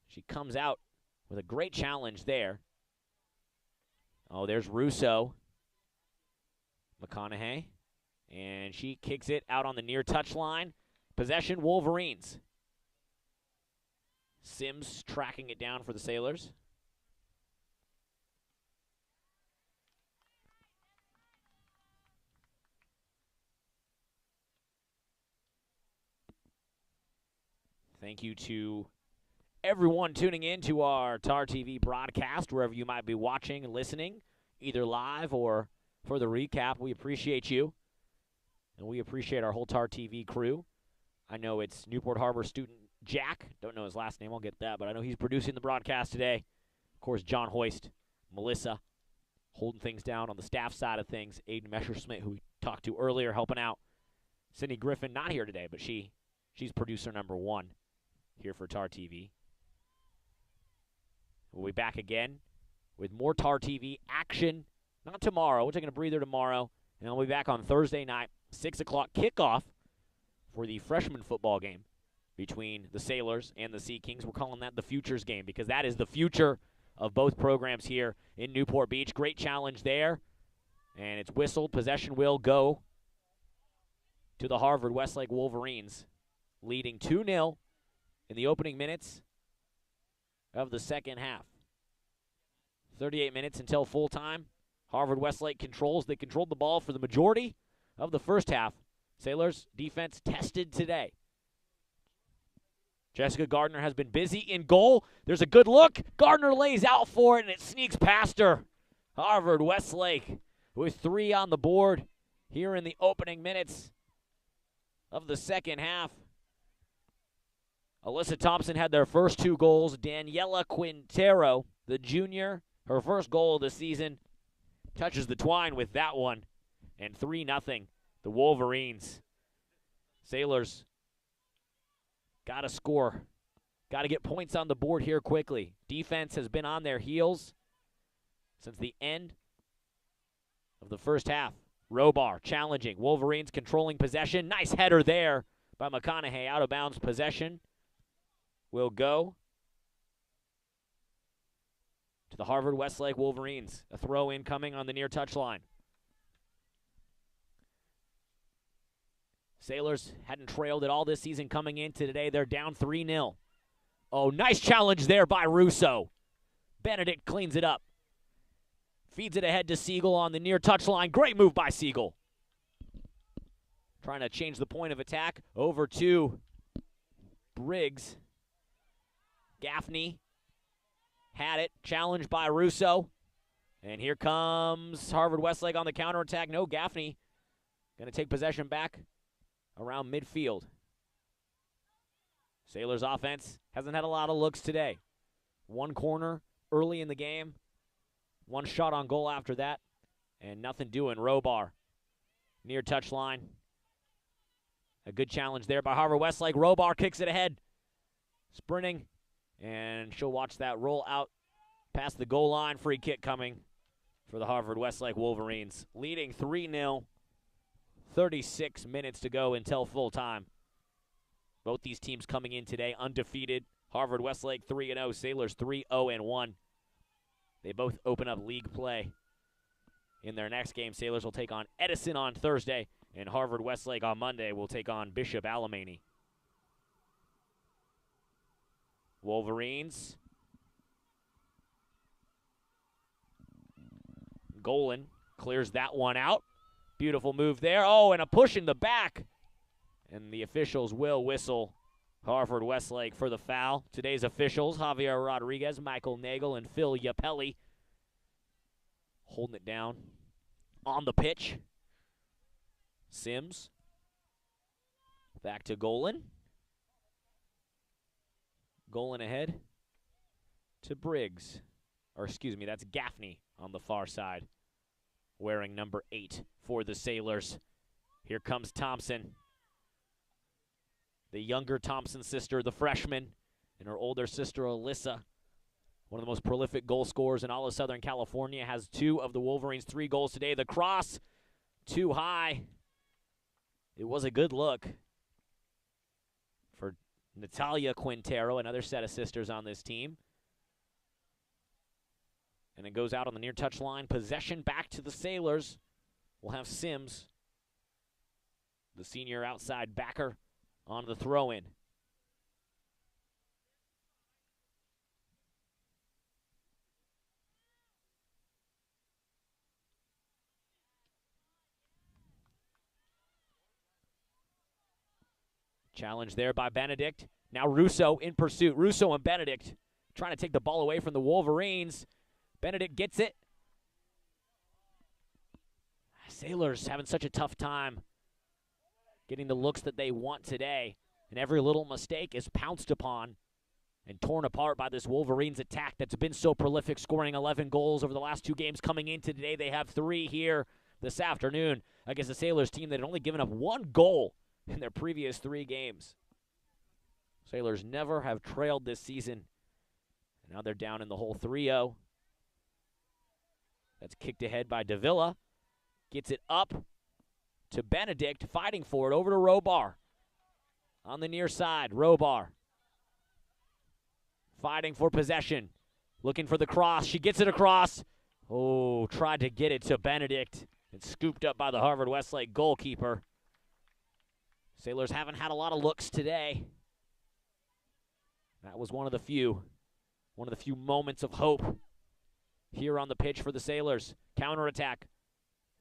She comes out with a great challenge there. Oh, there's Russo. McConaughey. And she kicks it out on the near touchline. Possession, Wolverines. Sims tracking it down for the Sailors. Thank you to everyone tuning in to our TarTV broadcast, wherever you might be watching and listening, either live or for the recap. We appreciate you, and we appreciate our whole TarTV crew. I know it's Newport Harbor student Jack. Don't know his last name. I'll get that, but I know he's producing the broadcast today. Of course, John Hoist, Melissa, holding things down on the staff side of things. Aiden Messerschmidt, who we talked to earlier, helping out. Sydney Griffin, not here today, but she's producer number 1 here for TarTV. We'll be back again with more TarTV action. Not tomorrow. We're taking a breather tomorrow. And I'll be back on Thursday night, 6 o'clock kickoff for the freshman football game between the Sailors and the Sea Kings. We're calling that the Futures game because that is the future of both programs here in Newport Beach. Great challenge there. And it's whistled. Possession will go to the Harvard-Westlake Wolverines, leading 2-0 in the opening minutes of the second half. 38 minutes until full time. Harvard-Westlake controls. They controlled the ball for the majority of the first half. Sailors defense tested today. Jessica Gardner has been busy in goal. There's a good look. Gardner lays out for it, and it sneaks past her. Harvard-Westlake with 3 on the board here in the opening minutes of the second half. Alyssa Thompson had their first 2 goals. Daniela Quintero, the junior, her first goal of the season, touches the twine with that one. And 3-0, the Wolverines. Sailors got to score. Got to get points on the board here quickly. Defense has been on their heels since the end of the first half. Robar challenging. Wolverines controlling possession. Nice header there by McConaughey. Out of bounds possession will go to the Harvard-Westlake Wolverines. A throw incoming on the near touchline. Sailors hadn't trailed at all this season coming into today. They're down 3-0. Oh, nice challenge there by Russo. Benedict cleans it up. Feeds it ahead to Siegel on the near touchline. Great move by Siegel. Trying to change the point of attack. Over to Briggs. Gaffney had it. Challenged by Russo. And here comes Harvard-Westlake on the counterattack. No, Gaffney going to take possession back around midfield. Sailors offense hasn't had a lot of looks today. One corner early in the game. One shot on goal after that. And nothing doing. Robar near touchline. A good challenge there by Harvard-Westlake. Robar kicks it ahead. Sprinting. And she'll watch that roll out past the goal line. Free kick coming for the Harvard-Westlake Wolverines. Leading 3-0. 36 minutes to go until full time. Both these teams coming in today undefeated. Harvard-Westlake 3-0. Sailors 3-0-1. They both open up league play. In their next game, Sailors will take on Edison on Thursday, and Harvard-Westlake on Monday will take on Bishop Alemany. Wolverines. Golan clears that one out. Beautiful move there. Oh, and a push in the back. And the officials will whistle Harvard-Westlake for the foul. Today's officials, Javier Rodriguez, Michael Nagel, and Phil Yapelli. Holding it down on the pitch. Sims. Back to Golan. Golan ahead to Briggs. Or excuse me, that's Gaffney on the far side, wearing number 8 for the Sailors. Here comes Thompson. The younger Thompson sister, the freshman, and her older sister, Alyssa. One of the most prolific goal scorers in all of Southern California, has 2 of the Wolverines' 3 goals today. The cross, too high. It was a good look for Natalia Quintero, another set of sisters on this team. And it goes out on the near touchline. Possession back to the Sailors. We'll have Sims, the senior outside backer, on the throw-in. Challenge there by Benedict. Now Russo in pursuit. Russo and Benedict trying to take the ball away from the Wolverines. Benedict gets it. Sailors having such a tough time getting the looks that they want today. And every little mistake is pounced upon and torn apart by this Wolverines attack that's been so prolific, scoring 11 goals over the last 2 games. Coming in today, they have 3 here this afternoon against the Sailors team that had only given up 1 goal in their previous 3 games. Sailors never have trailed this season. And now they're down in the hole 3-0. That's kicked ahead by Davila. Gets it up to Benedict, fighting for it, over to Robar. On the near side, Robar fighting for possession. Looking for the cross. She gets it across. Oh, tried to get it to Benedict. And scooped up by the Harvard-Westlake goalkeeper. Sailors haven't had a lot of looks today. That was one of the few moments of hope here on the pitch for the Sailors. Counterattack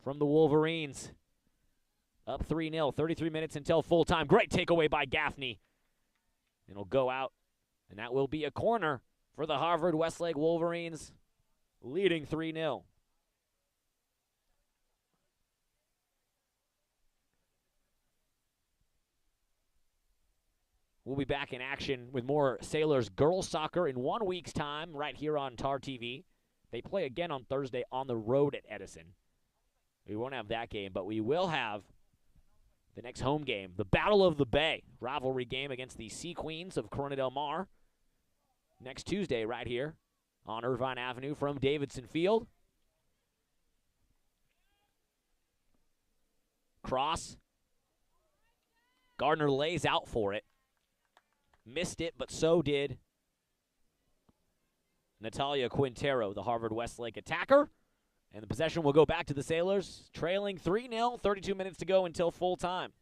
from the Wolverines. Up 3-0, 33 minutes until full time. Great takeaway by Gaffney. It'll go out, and that will be a corner for the Harvard-Westlake Wolverines, leading 3-0. We'll be back in action with more Sailors girls soccer in 1 week's time right here on TarTV. They play again on Thursday on the road at Edison. We won't have that game, but we will have the next home game, the Battle of the Bay, rivalry game against the Sea Queens of Corona Del Mar. Next Tuesday right here on Irvine Avenue from Davidson Field. Cross. Gardner lays out for it. Missed it, but so did Natalia Quintero, the Harvard-Westlake attacker. And the possession will go back to the Sailors, trailing 3-0, 32 minutes to go until full time.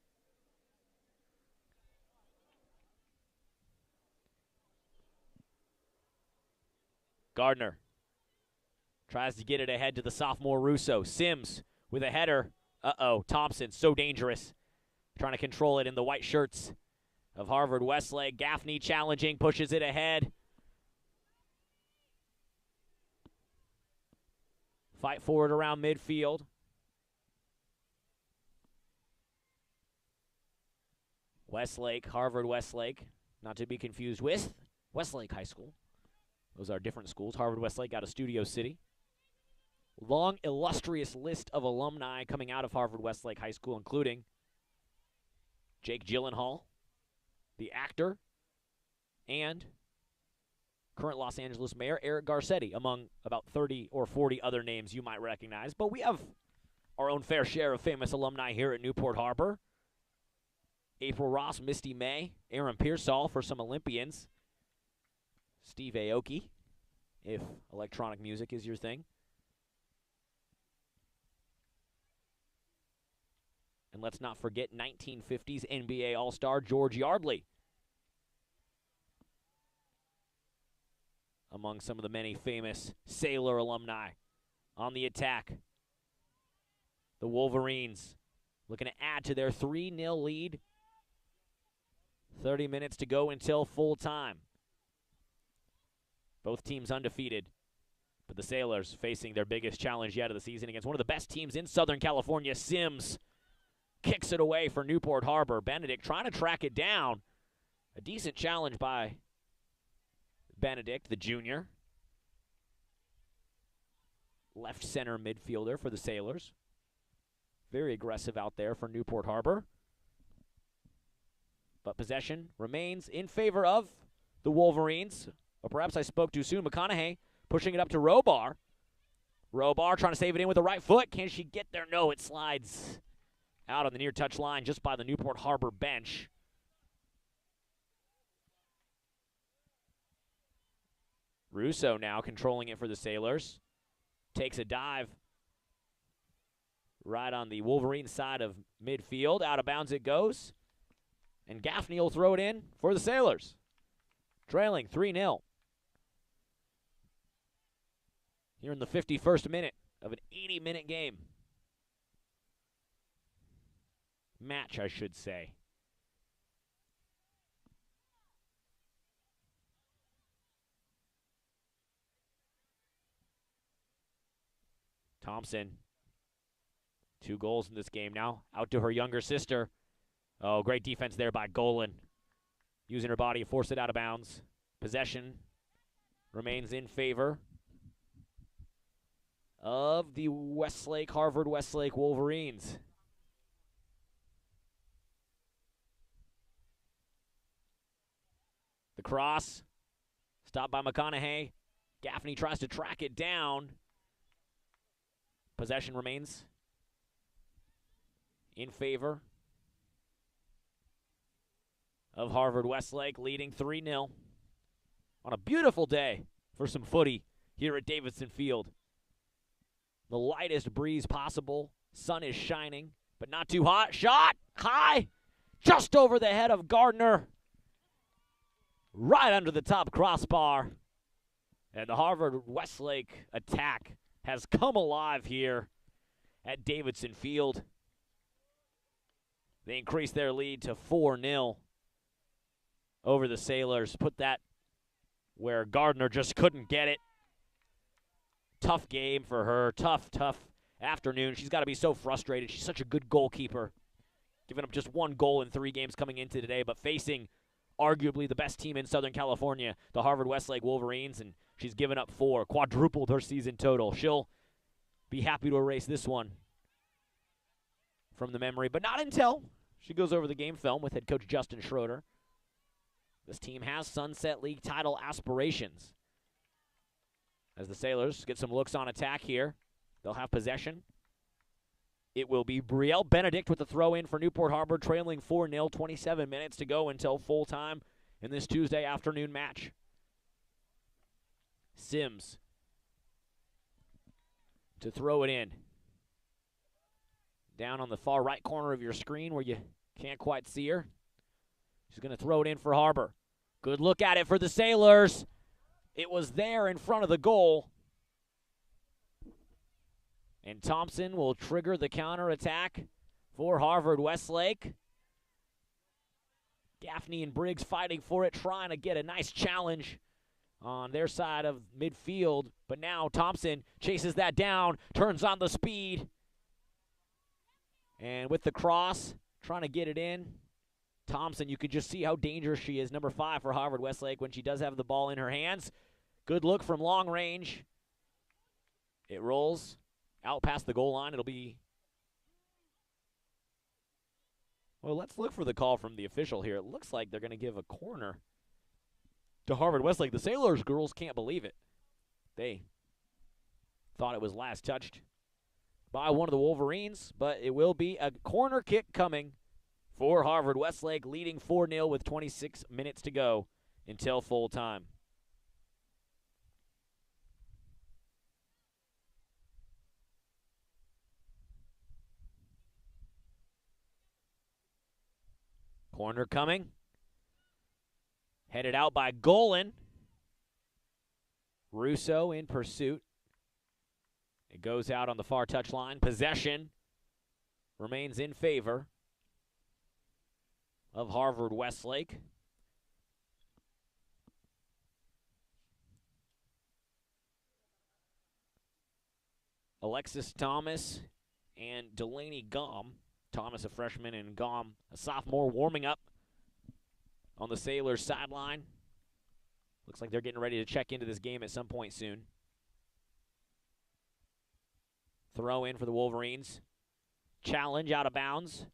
Gardner tries to get it ahead to the sophomore Russo. Sims with a header. Thompson, so dangerous. Trying to control it in the white shirts of Harvard-Westlake. Gaffney challenging, pushes it ahead. Fight forward around midfield. Westlake, Harvard-Westlake, not to be confused with Westlake High School. Those are different schools. Harvard-Westlake out of Studio City. Long, illustrious list of alumni coming out of Harvard-Westlake High School, including Jake Gyllenhaal, the actor, and current Los Angeles Mayor Eric Garcetti, among about 30 or 40 other names you might recognize. But we have our own fair share of famous alumni here at Newport Harbor. April Ross, Misty May, Aaron Pearsall for some Olympians. Steve Aoki, if electronic music is your thing. And let's not forget 1950s NBA All-Star George Yardley, among some of the many famous Sailor alumni. On the attack, the Wolverines looking to add to their 3-0 lead. 30 minutes to go until full time. Both teams undefeated, but the Sailors facing their biggest challenge yet of the season against one of the best teams in Southern California. Sims kicks it away for Newport Harbor. Benedict trying to track it down. A decent challenge by Benedict, the junior. Left center midfielder for the Sailors. Very aggressive out there for Newport Harbor. But possession remains in favor of the Wolverines. Or perhaps I spoke too soon. McConaughey pushing it up to Robar. Robar trying to save it in with the right foot. Can she get there? No, it slides out on the near touch line just by the Newport Harbor bench. Russo now controlling it for the Sailors. Takes a dive right on the Wolverine side of midfield. Out of bounds it goes. And Gaffney will throw it in for the Sailors. Trailing 3-0. Here in the 51st minute of an 80-minute game. Match, I should say. Thompson, 2 goals in this game now. Out to her younger sister. Oh, great defense there by Golan. Using her body to force it out of bounds. Possession remains in favor of the Westlake, Harvard-Westlake Wolverines. The cross, stopped by McConaughey. Gaffney tries to track it down. Possession remains in favor of Harvard-Westlake, leading 3-0 on a beautiful day for some footy here at Davidson Field. The lightest breeze possible. Sun is shining, but not too hot. Shot high, just over the head of Gardner, right under the top crossbar. And the Harvard-Westlake attack has come alive here at Davidson Field. They increase their lead to 4-0 over the Sailors. Put that where Gardner just couldn't get it. Tough game for her. Tough afternoon. She's got to be so frustrated. She's such a good goalkeeper. Giving up just 1 goal in 3 games coming into today, but facing arguably the best team in Southern California, the Harvard-Westlake Wolverines, and she's given up 4, quadrupled her season total. She'll be happy to erase this one from the memory, but not until she goes over the game film with head coach Justin Schroeder. This team has Sunset League title aspirations. As the Sailors get some looks on attack here, they'll have possession. It will be Brielle Benedict with the throw-in for Newport Harbor, trailing 4-0, 27 minutes to go until full time in this Tuesday afternoon match. Sims to throw it in. Down on the far right corner of your screen where you can't quite see her. She's going to throw it in for Harbor. Good look at it for the Sailors. It was there in front of the goal. And Thompson will trigger the counterattack for Harvard-Westlake. Gaffney and Briggs fighting for it, trying to get a nice challenge on their side of midfield. But now Thompson chases that down, turns on the speed. And with the cross, trying to get it in. Thompson, you could just see how dangerous she is, number 5 for Harvard-Westlake, when she does have the ball in her hands. Good look from long range. It rolls out past the goal line. It'll be... Well, let's look for the call from the official here. It looks like they're going to give a corner to Harvard-Westlake. The Sailors girls can't believe it. They thought it was last touched by one of the Wolverines, but it will be a corner kick coming for Harvard-Westlake, leading 4-0 with 26 minutes to go until full time. Corner coming. Headed out by Golan. Russo in pursuit. It goes out on the far touchline. Possession remains in favor of Harvard-Westlake. Alexis Thomas and Delaney Gom. Thomas, a freshman, and Gom, a sophomore, warming up on the Sailors sideline. Looks like they're getting ready to check into this game at some point soon. Throw in for the Wolverines. Challenge out of bounds.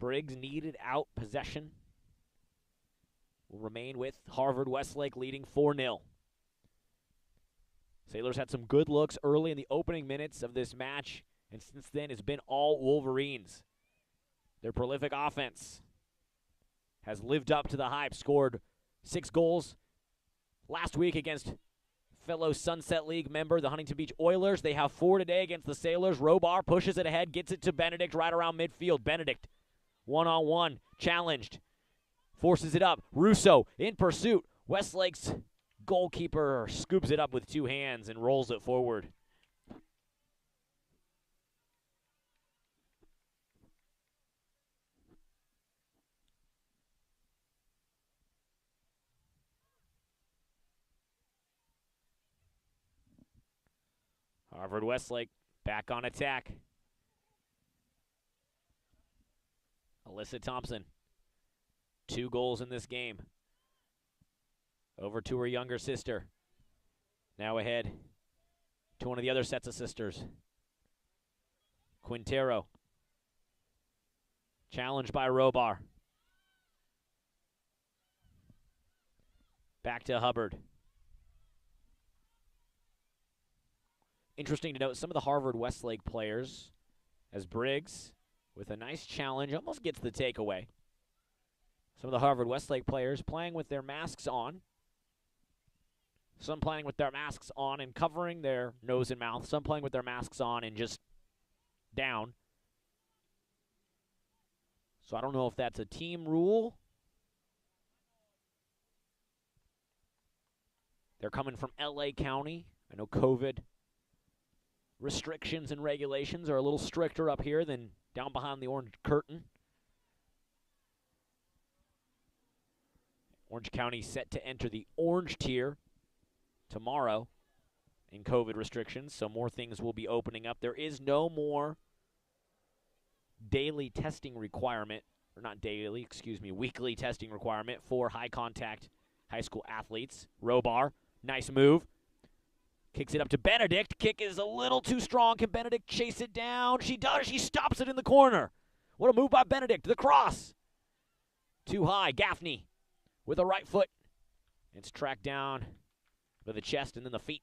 Briggs needed out possession. Will remain with Harvard-Westlake leading 4-0. Sailors had some good looks early in the opening minutes of this match, and since then it's been all Wolverines. Their prolific offense has lived up to the hype, scored 6 goals last week against fellow Sunset League member, the Huntington Beach Oilers. They have 4 today against the Sailors. Robar pushes it ahead, gets it to Benedict right around midfield. Benedict, one-on-one, challenged, forces it up. Russo in pursuit. Westlake's goalkeeper scoops it up with 2 hands and rolls it forward. Harvard-Westlake back on attack. Alyssa Thompson, 2 goals in this game. Over to her younger sister. Now ahead to one of the other sets of sisters. Quintero. Challenged by Robar. Back to Hubbard. Interesting to note, some of the Harvard-Westlake players, as Briggs, with a nice challenge, almost gets the takeaway. Some of the Harvard-Westlake players playing with their masks on. Some playing with their masks on and covering their nose and mouth. Some playing with their masks on and just down. So I don't know if that's a team rule. They're coming from LA County. I know COVID restrictions and regulations are a little stricter up here than down behind the orange curtain. Orange County set to enter the orange tier tomorrow in COVID restrictions, so more things will be opening up. There is no more daily testing requirement, or not daily, excuse me, weekly testing requirement for high-contact high school athletes. Robar, nice move. Kicks it up to Benedict. Kick is a little too strong. Can Benedict chase it down? She does. She stops it in the corner. What a move by Benedict. The cross. Too high. Gaffney with a right foot. It's tracked down with the chest and then the feet.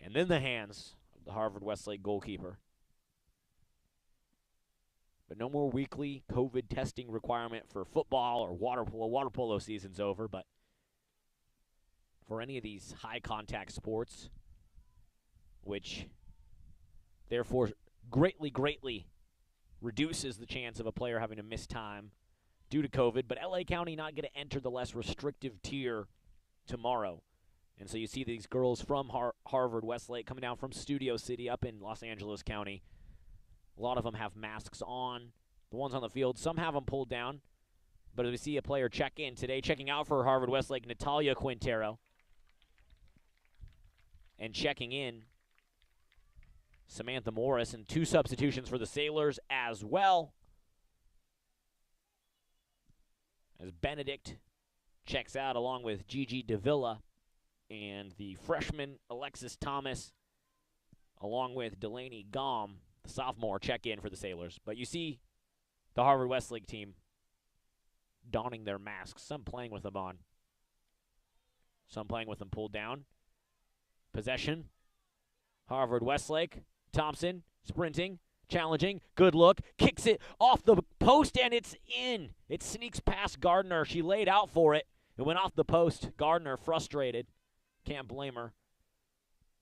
And then the hands of the Harvard-Westlake goalkeeper. But no more weekly COVID testing requirement for football or water polo. Water polo season's over, but for any of these high-contact sports, which therefore greatly reduces the chance of a player having to miss time due to COVID, but LA County not going to enter the less restrictive tier tomorrow. And so you see these girls from Harvard-Westlake coming down from Studio City up in Los Angeles County. A lot of them have masks on. The ones on the field, some have them pulled down. But as we see a player check in today, checking out for Harvard-Westlake, Natalia Quintero. And checking in, Samantha Morris, and 2 substitutions for the Sailors as well. As Benedict checks out along with Gigi Davila and the freshman Alexis Thomas, along with Delaney Gom, the sophomore, check in for the Sailors. But you see the Harvard-Westlake team donning their masks, some playing with them on, some playing with them pulled down. Possession, Harvard-Westlake, Thompson, sprinting, challenging, good look, kicks it off the post, and it's in. It sneaks past Gardner. She laid out for it. It went off the post. Gardner frustrated. Can't blame her.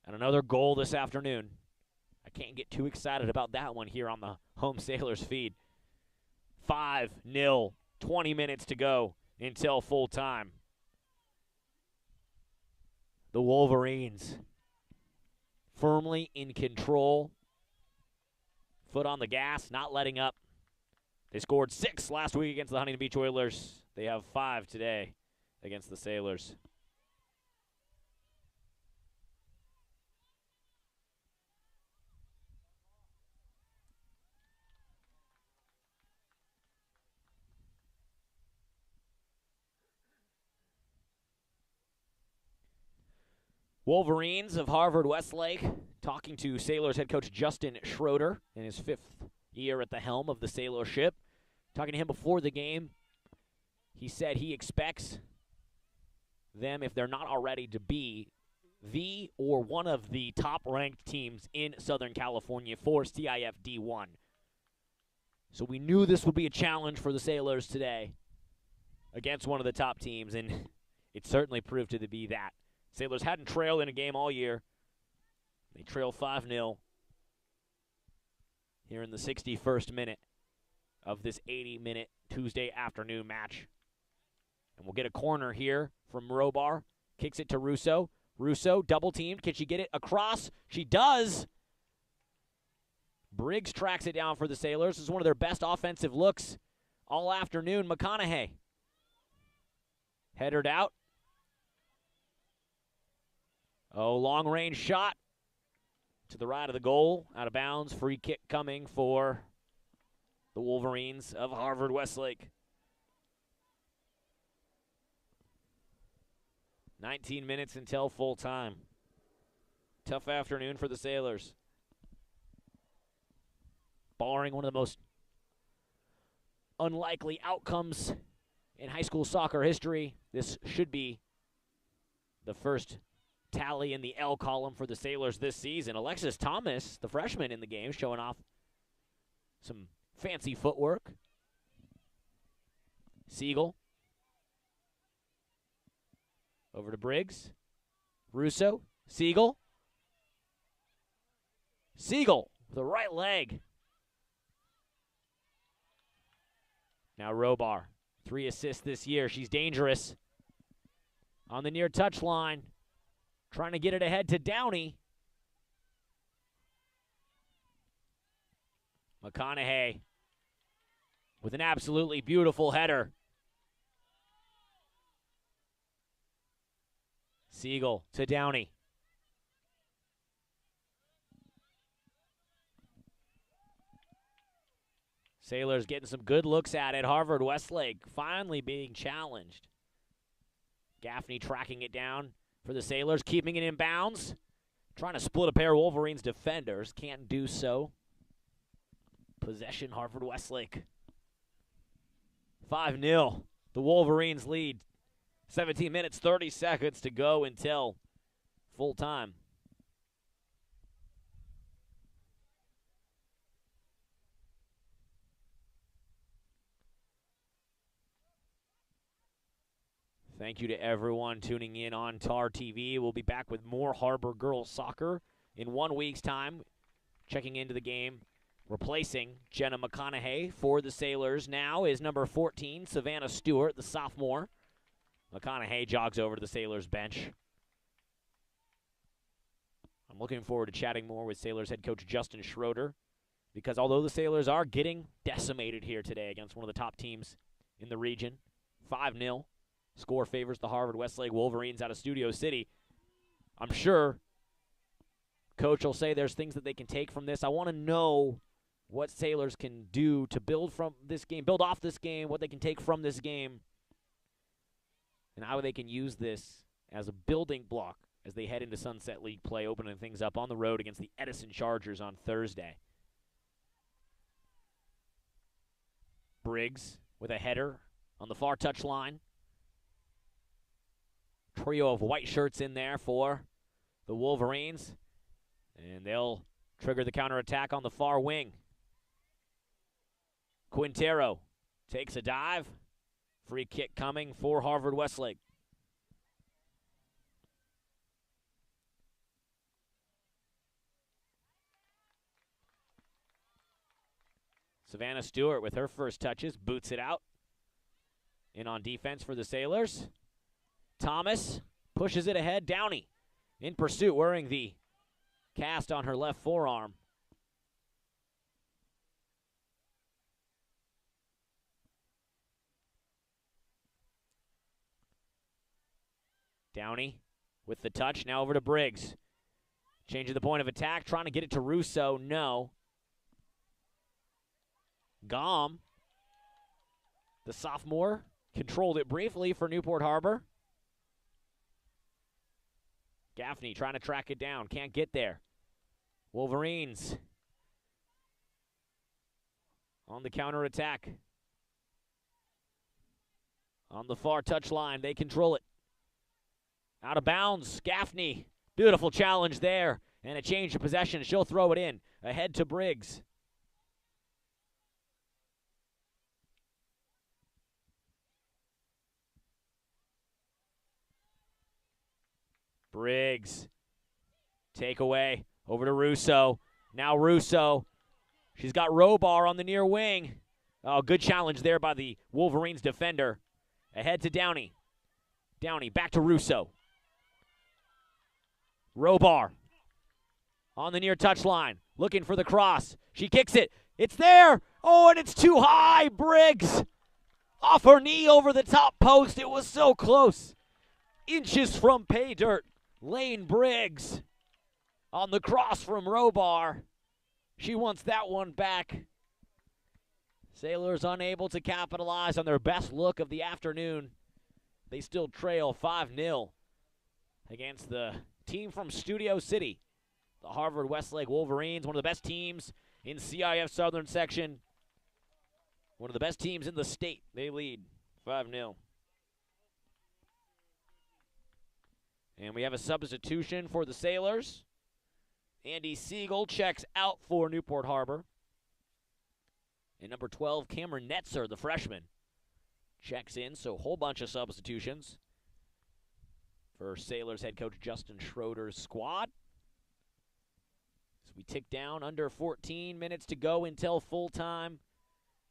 And another goal this afternoon. I can't get too excited about that one here on the home Sailors feed. 5-0, 20 minutes to go until full time. The Wolverines firmly in control. Foot on the gas, not letting up. They scored 6 last week against the Huntington Beach Oilers. They have 5 today against the Sailors. Wolverines of Harvard-Westlake talking to Sailors head coach Justin Schroeder in his 5th year at the helm of the Sailorship. Talking to him before the game, he said he expects them, if they're not already, to be the or one of the top-ranked teams in Southern California for CIF D1. So we knew this would be a challenge for the Sailors today against one of the top teams, and it certainly proved to be that. Sailors hadn't trailed in a game all year. They trail 5-0 here in the 61st minute of this 80-minute Tuesday afternoon match. And we'll get a corner here from Robar. Kicks it to Russo. Russo, double-teamed. Can she get it across? She does. Briggs tracks it down for the Sailors. This is one of their best offensive looks all afternoon. McConaughey headered out. Oh, long-range shot to the right of the goal. Out of bounds. Free kick coming for the Wolverines of Harvard-Westlake. 19 minutes until full time. Tough afternoon for the Sailors. Barring one of the most unlikely outcomes in high school soccer history, this should be the first tally in the L column for the Sailors this season. Alexis Thomas, the freshman in the game, showing off some fancy footwork. Siegel. Over to Briggs. Russo. Siegel. Siegel with the right leg. Now Robar. 3 assists this year. She's dangerous. On the near touchline. Trying to get it ahead to Downey. McConaughey with an absolutely beautiful header. Siegel to Downey. Sailors getting some good looks at it. Harvard-Westlake finally being challenged. Gaffney tracking it down for the Sailors, keeping it in bounds. Trying to split a pair of Wolverines defenders. Can't do so. Possession, Harvard-Westlake. 5-0. The Wolverines lead. 17 minutes, 30 seconds to go until full time. Thank you to everyone tuning in on TarTV. We'll be back with more Harbor girls soccer in 1 week's time. Checking into the game, replacing Jenna McConaughey for the Sailors now is number 14, Savannah Stewart, the sophomore. McConaughey jogs over to the Sailors bench. I'm looking forward to chatting more with Sailors head coach Justin Schroeder, because although the Sailors are getting decimated here today against one of the top teams in the region, 5-0, score favors the Harvard-Westlake Wolverines out of Studio City, I'm sure Coach will say there's things that they can take from this. I want to know what Sailors can do to build from this game, build off this game, what they can take from this game, and how they can use this as a building block as they head into Sunset League play, opening things up on the road against the Edison Chargers on Thursday. Briggs with a header on the far touchline. Trio of white shirts in there for the Wolverines. And they'll trigger the counterattack on the far wing. Quintero takes a dive. Free kick coming for Harvard-Westlake. Savannah Stewart with her first touches, boots it out. In on defense for the Sailors. Thomas pushes it ahead. Downey in pursuit, wearing the cast on her left forearm. Downey with the touch, now over to Briggs. Changing the point of attack, trying to get it to Russo, no. Gom, the sophomore, controlled it briefly for Newport Harbor. Gaffney trying to track it down, can't get there. Wolverines on the counterattack. On the far touchline, they control it. Out of bounds, Gaffney. Beautiful challenge there, and a change of possession. She'll throw it in, ahead to Briggs. Briggs, takeaway, over to Russo. Now Russo, she's got Robar on the near wing. Oh, good challenge there by the Wolverines defender. Ahead to Downey. Downey, back to Russo. Robar on the near touchline, looking for the cross. She kicks it. It's there. Oh, and it's too high. Briggs off her knee over the top post. It was so close. Inches from pay dirt. Lane Briggs on the cross from Robar. She wants that one back. Sailors unable to capitalize on their best look of the afternoon. They still trail 5-0 against the team from Studio City. The Harvard-Westlake Wolverines, one of the best teams in CIF Southern Section. One of the best teams in the state. They lead 5-0. And we have a substitution for the Sailors. Andy Siegel checks out for Newport Harbor. And number 12, Cameron Netzer, the freshman, checks in. So a whole bunch of substitutions for Sailors head coach Justin Schroeder's squad. As we tick down, under 14 minutes to go until full time.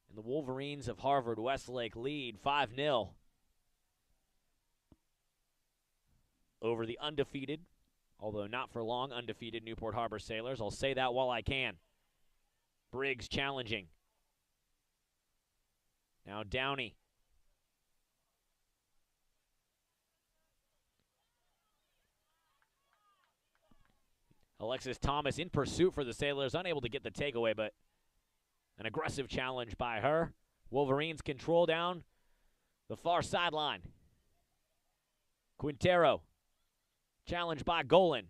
And the Wolverines of Harvard-Westlake lead 5-0 over the undefeated, although not for long, undefeated Newport Harbor Sailors. I'll say that while I can. Briggs challenging. Now Downey. Alexis Thomas in pursuit for the Sailors, unable to get the takeaway, but an aggressive challenge by her. Wolverines control down the far sideline. Quintero, challenged by Golan.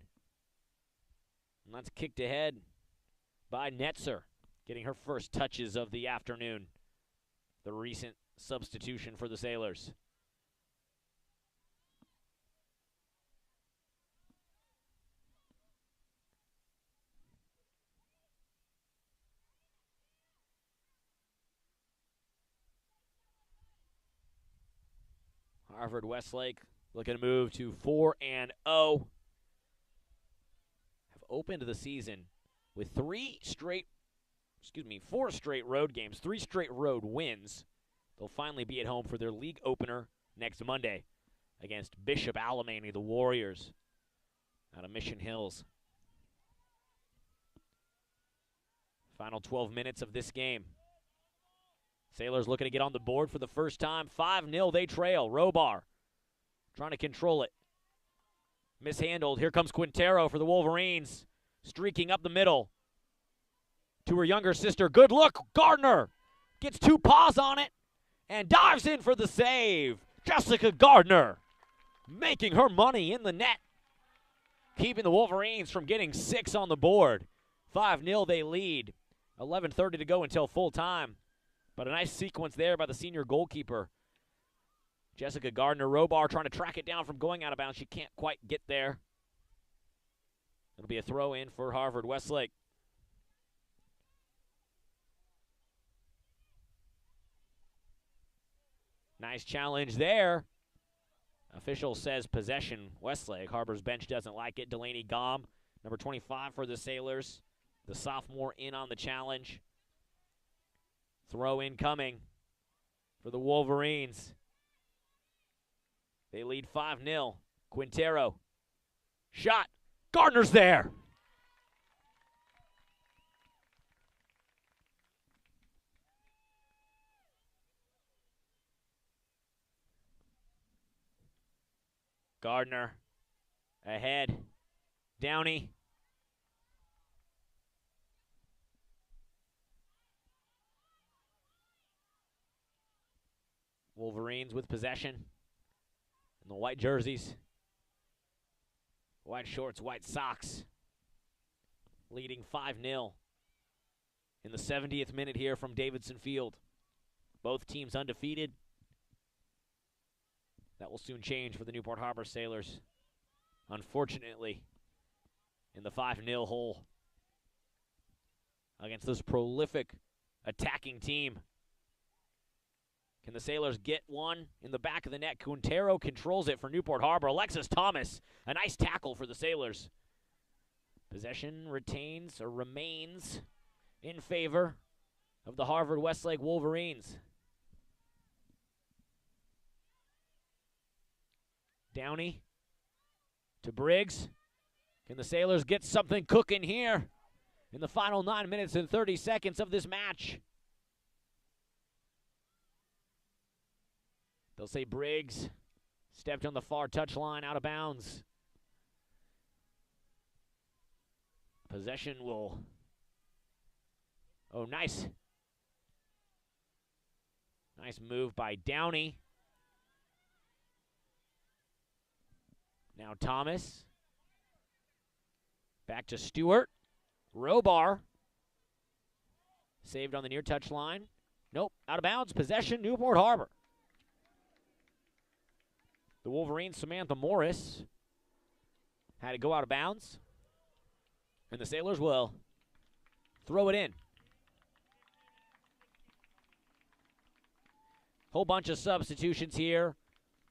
And that's kicked ahead by Netzer, getting her first touches of the afternoon. The recent substitution for the Sailors. Harvard-Westlake looking to move to 4-0. Have opened the season with 4 straight road games, 3 straight road wins. They'll finally be at home for their league opener next Monday against Bishop Alemany, the Warriors, out of Mission Hills. Final 12 minutes of this game. Sailors looking to get on the board for the first time. 5-0, they trail. Robar trying to control it. Mishandled. Here comes Quintero for the Wolverines. Streaking up the middle to her younger sister. Good look. Gardner gets 2 paws on it and dives in for the save. Jessica Gardner making her money in the net, keeping the Wolverines from getting 6 on the board. 5-0 they lead. 11:30 to go until full time. But a nice sequence there by the senior goalkeeper. Jessica Gardner. Robar trying to track it down from going out of bounds. She can't quite get there. It'll be a throw in for Harvard-Westlake. Nice challenge there. Official says possession Westlake. Harbor's bench doesn't like it. Delaney Gom, number 25 for the Sailors. The sophomore in on the challenge. Throw in coming for the Wolverines. They lead 5-0. Quintero. Shot. Gardner's there. Gardner ahead. Downey. Wolverines with possession. In the white jerseys. White shorts, white socks. Leading 5-0 in the 70th minute here from Davidson Field. Both teams undefeated. That will soon change for the Newport Harbor Sailors. Unfortunately, in the 5-0 hole against this prolific attacking team. Can the Sailors get one in the back of the net? Quintero controls it for Newport Harbor. Alexis Thomas, a nice tackle for the Sailors. Possession remains in favor of the Harvard-Westlake Wolverines. Downey to Briggs. Can the Sailors get something cooking here in the final 9 minutes and 30 seconds of this match? They'll say Briggs stepped on the far touchline, out of bounds. Possession will... Oh, nice. Nice move by Downey. Now Thomas. Back to Stewart. Robar. Saved on the near touchline. Nope, out of bounds. Possession, Newport Harbor. The Wolverines, Samantha Morris, had to go out of bounds. And the Sailors will throw it in. Whole bunch of substitutions here.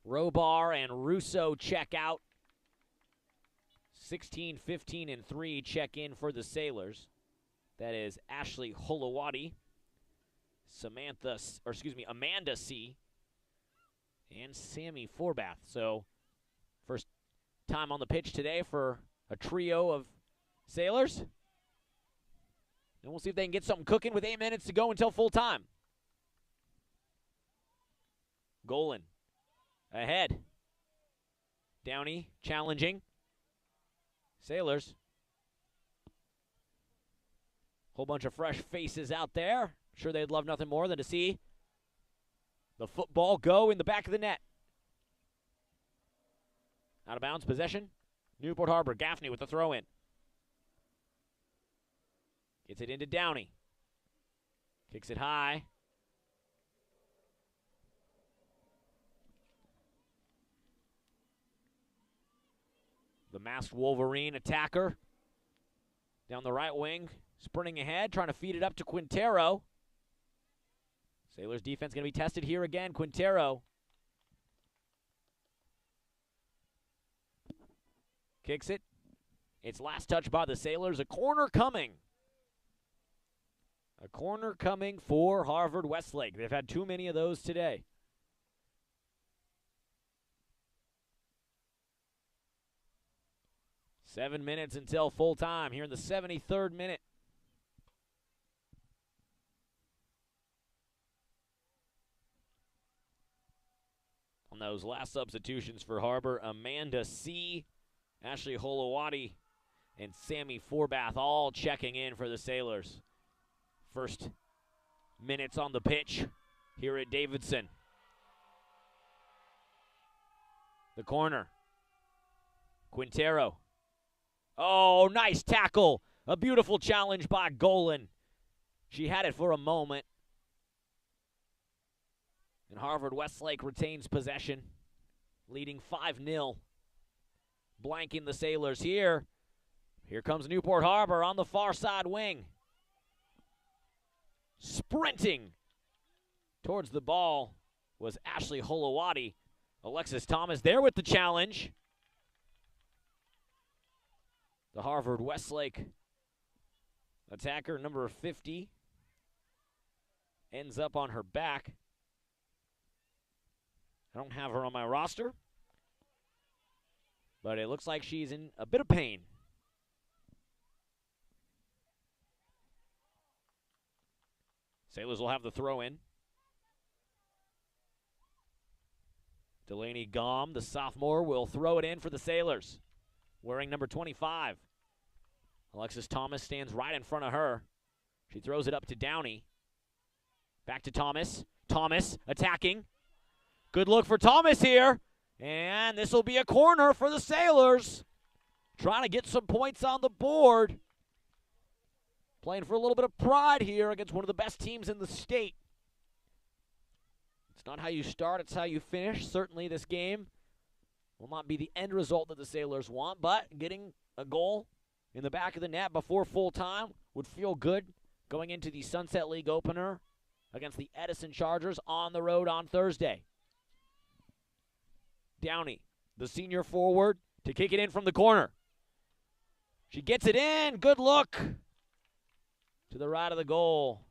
Robar and Russo check out. 16, 15, and 3 check in for the Sailors. That is Ashley Holowati, Amanda C., and Sammy Forbath. So, first time on the pitch today for a trio of Sailors. And we'll see if they can get something cooking with 8 minutes to go until full time. Golan ahead. Downey challenging. Sailors. Whole bunch of fresh faces out there. Sure they'd love nothing more than to see the football go in the back of the net. Out of bounds possession. Newport Harbor. Gaffney with the throw in. Gets it into Downey. Kicks it high. The masked Wolverine attacker down the right wing, sprinting ahead, trying to feed it up to Quintero. Sailors defense going to be tested here again. Quintero Kicks it. It's last touch by the Sailors. A corner coming. A corner coming for Harvard-Westlake. They've had too many of those today. Seven minutes until full time here in the 73rd minute. On those last substitutions for Harbor, Amanda C., Ashley Holowati, and Sammy Forbath all checking in for the Sailors. First minutes on the pitch here at Davidson. The corner. Quintero. Oh, nice tackle. A beautiful challenge by Golan. She had it for a moment. And Harvard-Westlake retains possession, leading 5-0. Blanking the Sailors here. Here comes Newport Harbor on the far side wing. Sprinting towards the ball was Ashley Holowati. Alexis Thomas there with the challenge. The Harvard-Westlake attacker, number 50, ends up on her back. I don't have her on my roster, but it looks like she's in a bit of pain. Sailors will have the throw in. Delaney Gom, the sophomore, will throw it in for the Sailors, wearing number 25. Alexis Thomas stands right in front of her. She throws it up to Downey. Back to Thomas. Thomas attacking. Good look for Thomas here. And this will be a corner for the Sailors. Trying to get some points on the board. Playing for a little bit of pride here against one of the best teams in the state. It's not how you start, it's how you finish. Certainly this game will not be the end result that the Sailors want, but getting a goal in the back of the net before full time would feel good going into the Sunset League opener against the Edison Chargers on the road on Thursday. Downey, the senior forward, to kick it in from the corner. She gets it in. Good look to the right of the goal.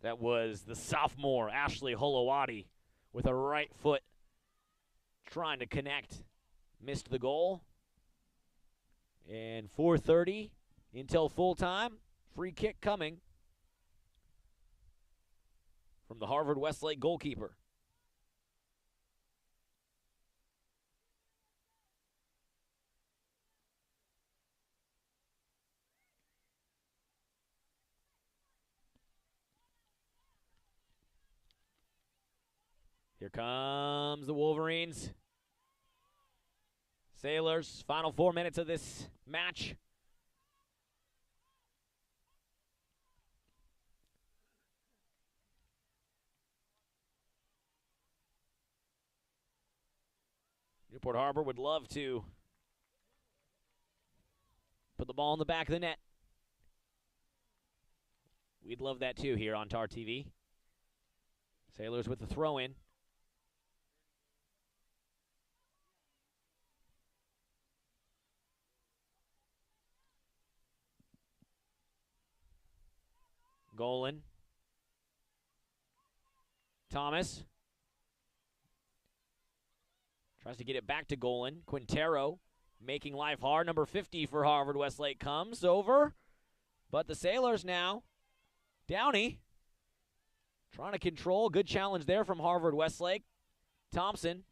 That was the sophomore, Ashley Holowati, with a right foot trying to connect. Missed the goal. And 4:30 until full time. Free kick coming from the Harvard-Westlake goalkeeper. Here comes the Wolverines. Sailors, final 4 minutes of this match. Newport Harbor would love to put the ball in the back of the net. We'd love that too here on TarTV. Sailors with the throw-in. Golan. Thomas. Tries to get it back to Golan. Quintero making life hard. Number 50 for Harvard-Westlake comes over. But the Sailors now. Downey trying to control. Good challenge there from Harvard-Westlake. Thompson,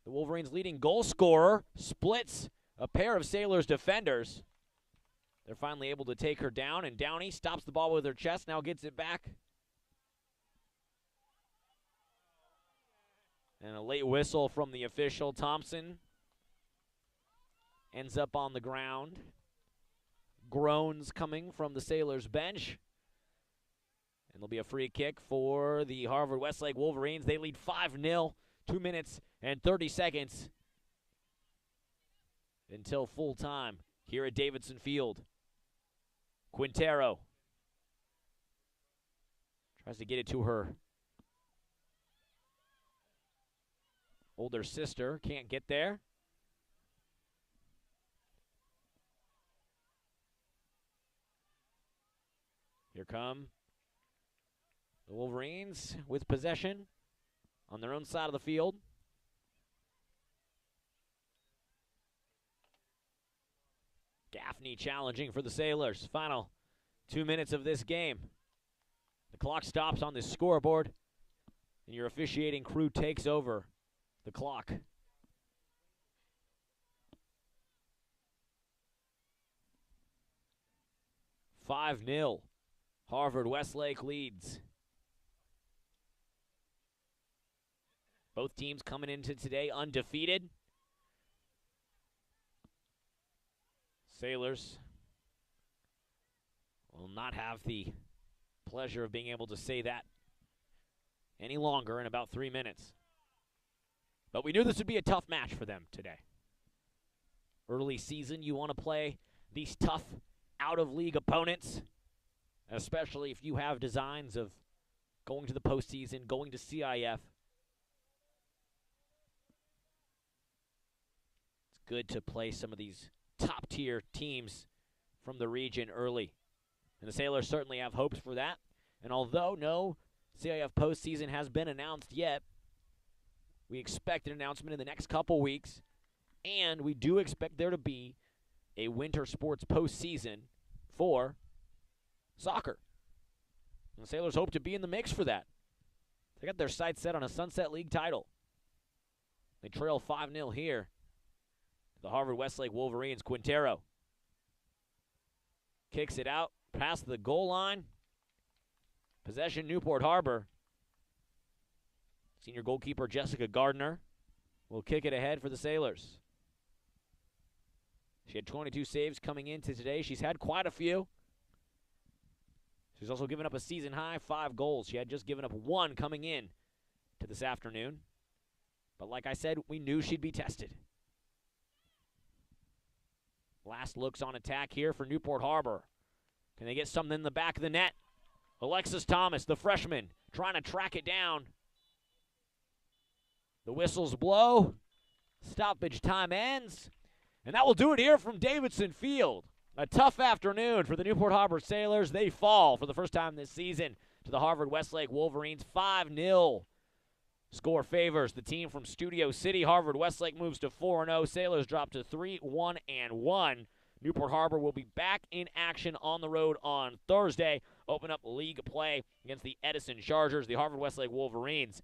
the Wolverines' leading goal scorer, splits a pair of Sailors defenders. They're finally able to take her down, and Downey stops the ball with her chest, now gets it back. And a late whistle from the official. Thompson ends up on the ground. Groans coming from the Sailors bench. And there'll be a free kick for the Harvard-Westlake Wolverines. They lead 5-0, 2 minutes and 30 seconds until full time here at Davidson Field. Quintero tries to get it to her Older sister can't get there. Here come the Wolverines with possession on their own side of the field. Gaffney challenging for the Sailors. Final 2 minutes of this game. The clock stops on this scoreboard, and your officiating crew takes over the clock. "5-0. Harvard-Westlake leads. Both teams coming into today undefeated. Sailors will not have the pleasure of being able to say that any longer in about 3 minutes. But we knew this would be a tough match for them today. Early season, you want to play these tough out-of-league opponents, especially if you have designs of going to the postseason, going to CIF. It's good to play some of these top-tier teams from the region early. And the Sailors certainly have hopes for that. And although no CIF postseason has been announced yet, we expect an announcement in the next couple weeks. And we do expect there to be a winter sports postseason for soccer. And the Sailors hope to be in the mix for that. They got their sights set on a Sunset League title. They trail 5-0 here. The Harvard-Westlake Wolverines. Quintero kicks it out past the goal line. Possession, Newport Harbor. Senior goalkeeper Jessica Gardner will kick it ahead for the Sailors. She had 22 saves coming into today. She's had quite a few. She's also given up a season-high 5 goals. She had just given up 1 coming in to this afternoon. But like I said, we knew she'd be tested. Last looks on attack here for Newport Harbor. Can they get something in the back of the net? Alexis Thomas, the freshman, trying to track it down. The whistles blow. Stoppage time ends. And that will do it here from Davidson Field. A tough afternoon for the Newport Harbor Sailors. They fall for the first time this season to the Harvard-Westlake Wolverines. 5-0. Score favors the team from Studio City. Harvard-Westlake moves to 4-0. Sailors drop to 3-1-1. Newport Harbor will be back in action on the road on Thursday. Open up league play against the Edison Chargers. The Harvard-Westlake Wolverines,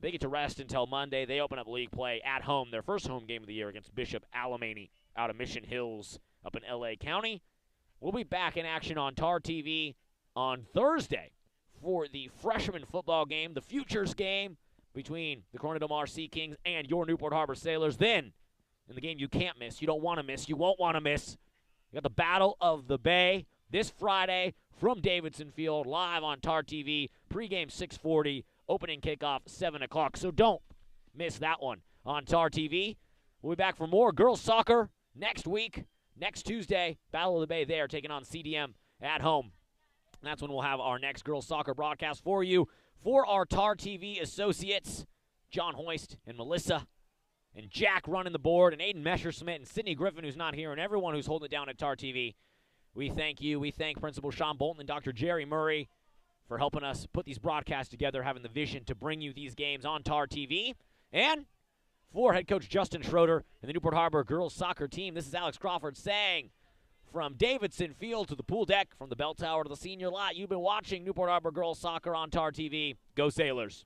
they get to rest until Monday. They open up league play at home, their first home game of the year against Bishop Alemany out of Mission Hills up in L.A. County. We'll be back in action on TarTV on Thursday for the freshman football game, the Futures game between the Corona Del Mar Sea Kings and your Newport Harbor Sailors. Then, in the game you can't miss, you don't want to miss, you won't want to miss, you got the Battle of the Bay this Friday from Davidson Field, live on TarTV, pregame 6:40, opening kickoff 7 o'clock. So don't miss that one on TarTV. We'll be back for more girls soccer next week, next Tuesday. Battle of the Bay there, taking on CDM at home. And that's when we'll have our next girls soccer broadcast for you. For our TarTV associates, John Hoist and Melissa and Jack running the board, and Aiden Messerschmidt and Sydney Griffin, who's not here, and everyone who's holding it down at TarTV. We thank you. We thank Principal Sean Bolton and Dr. Jerry Murray for helping us put these broadcasts together, having the vision to bring you these games on TarTV. And for head coach Justin Schroeder and the Newport Harbor girls soccer team, this is Alex Crawford saying, from Davidson Field to the pool deck, from the bell tower to the senior lot, you've been watching Newport Harbor girls soccer on TarTV. Go Sailors.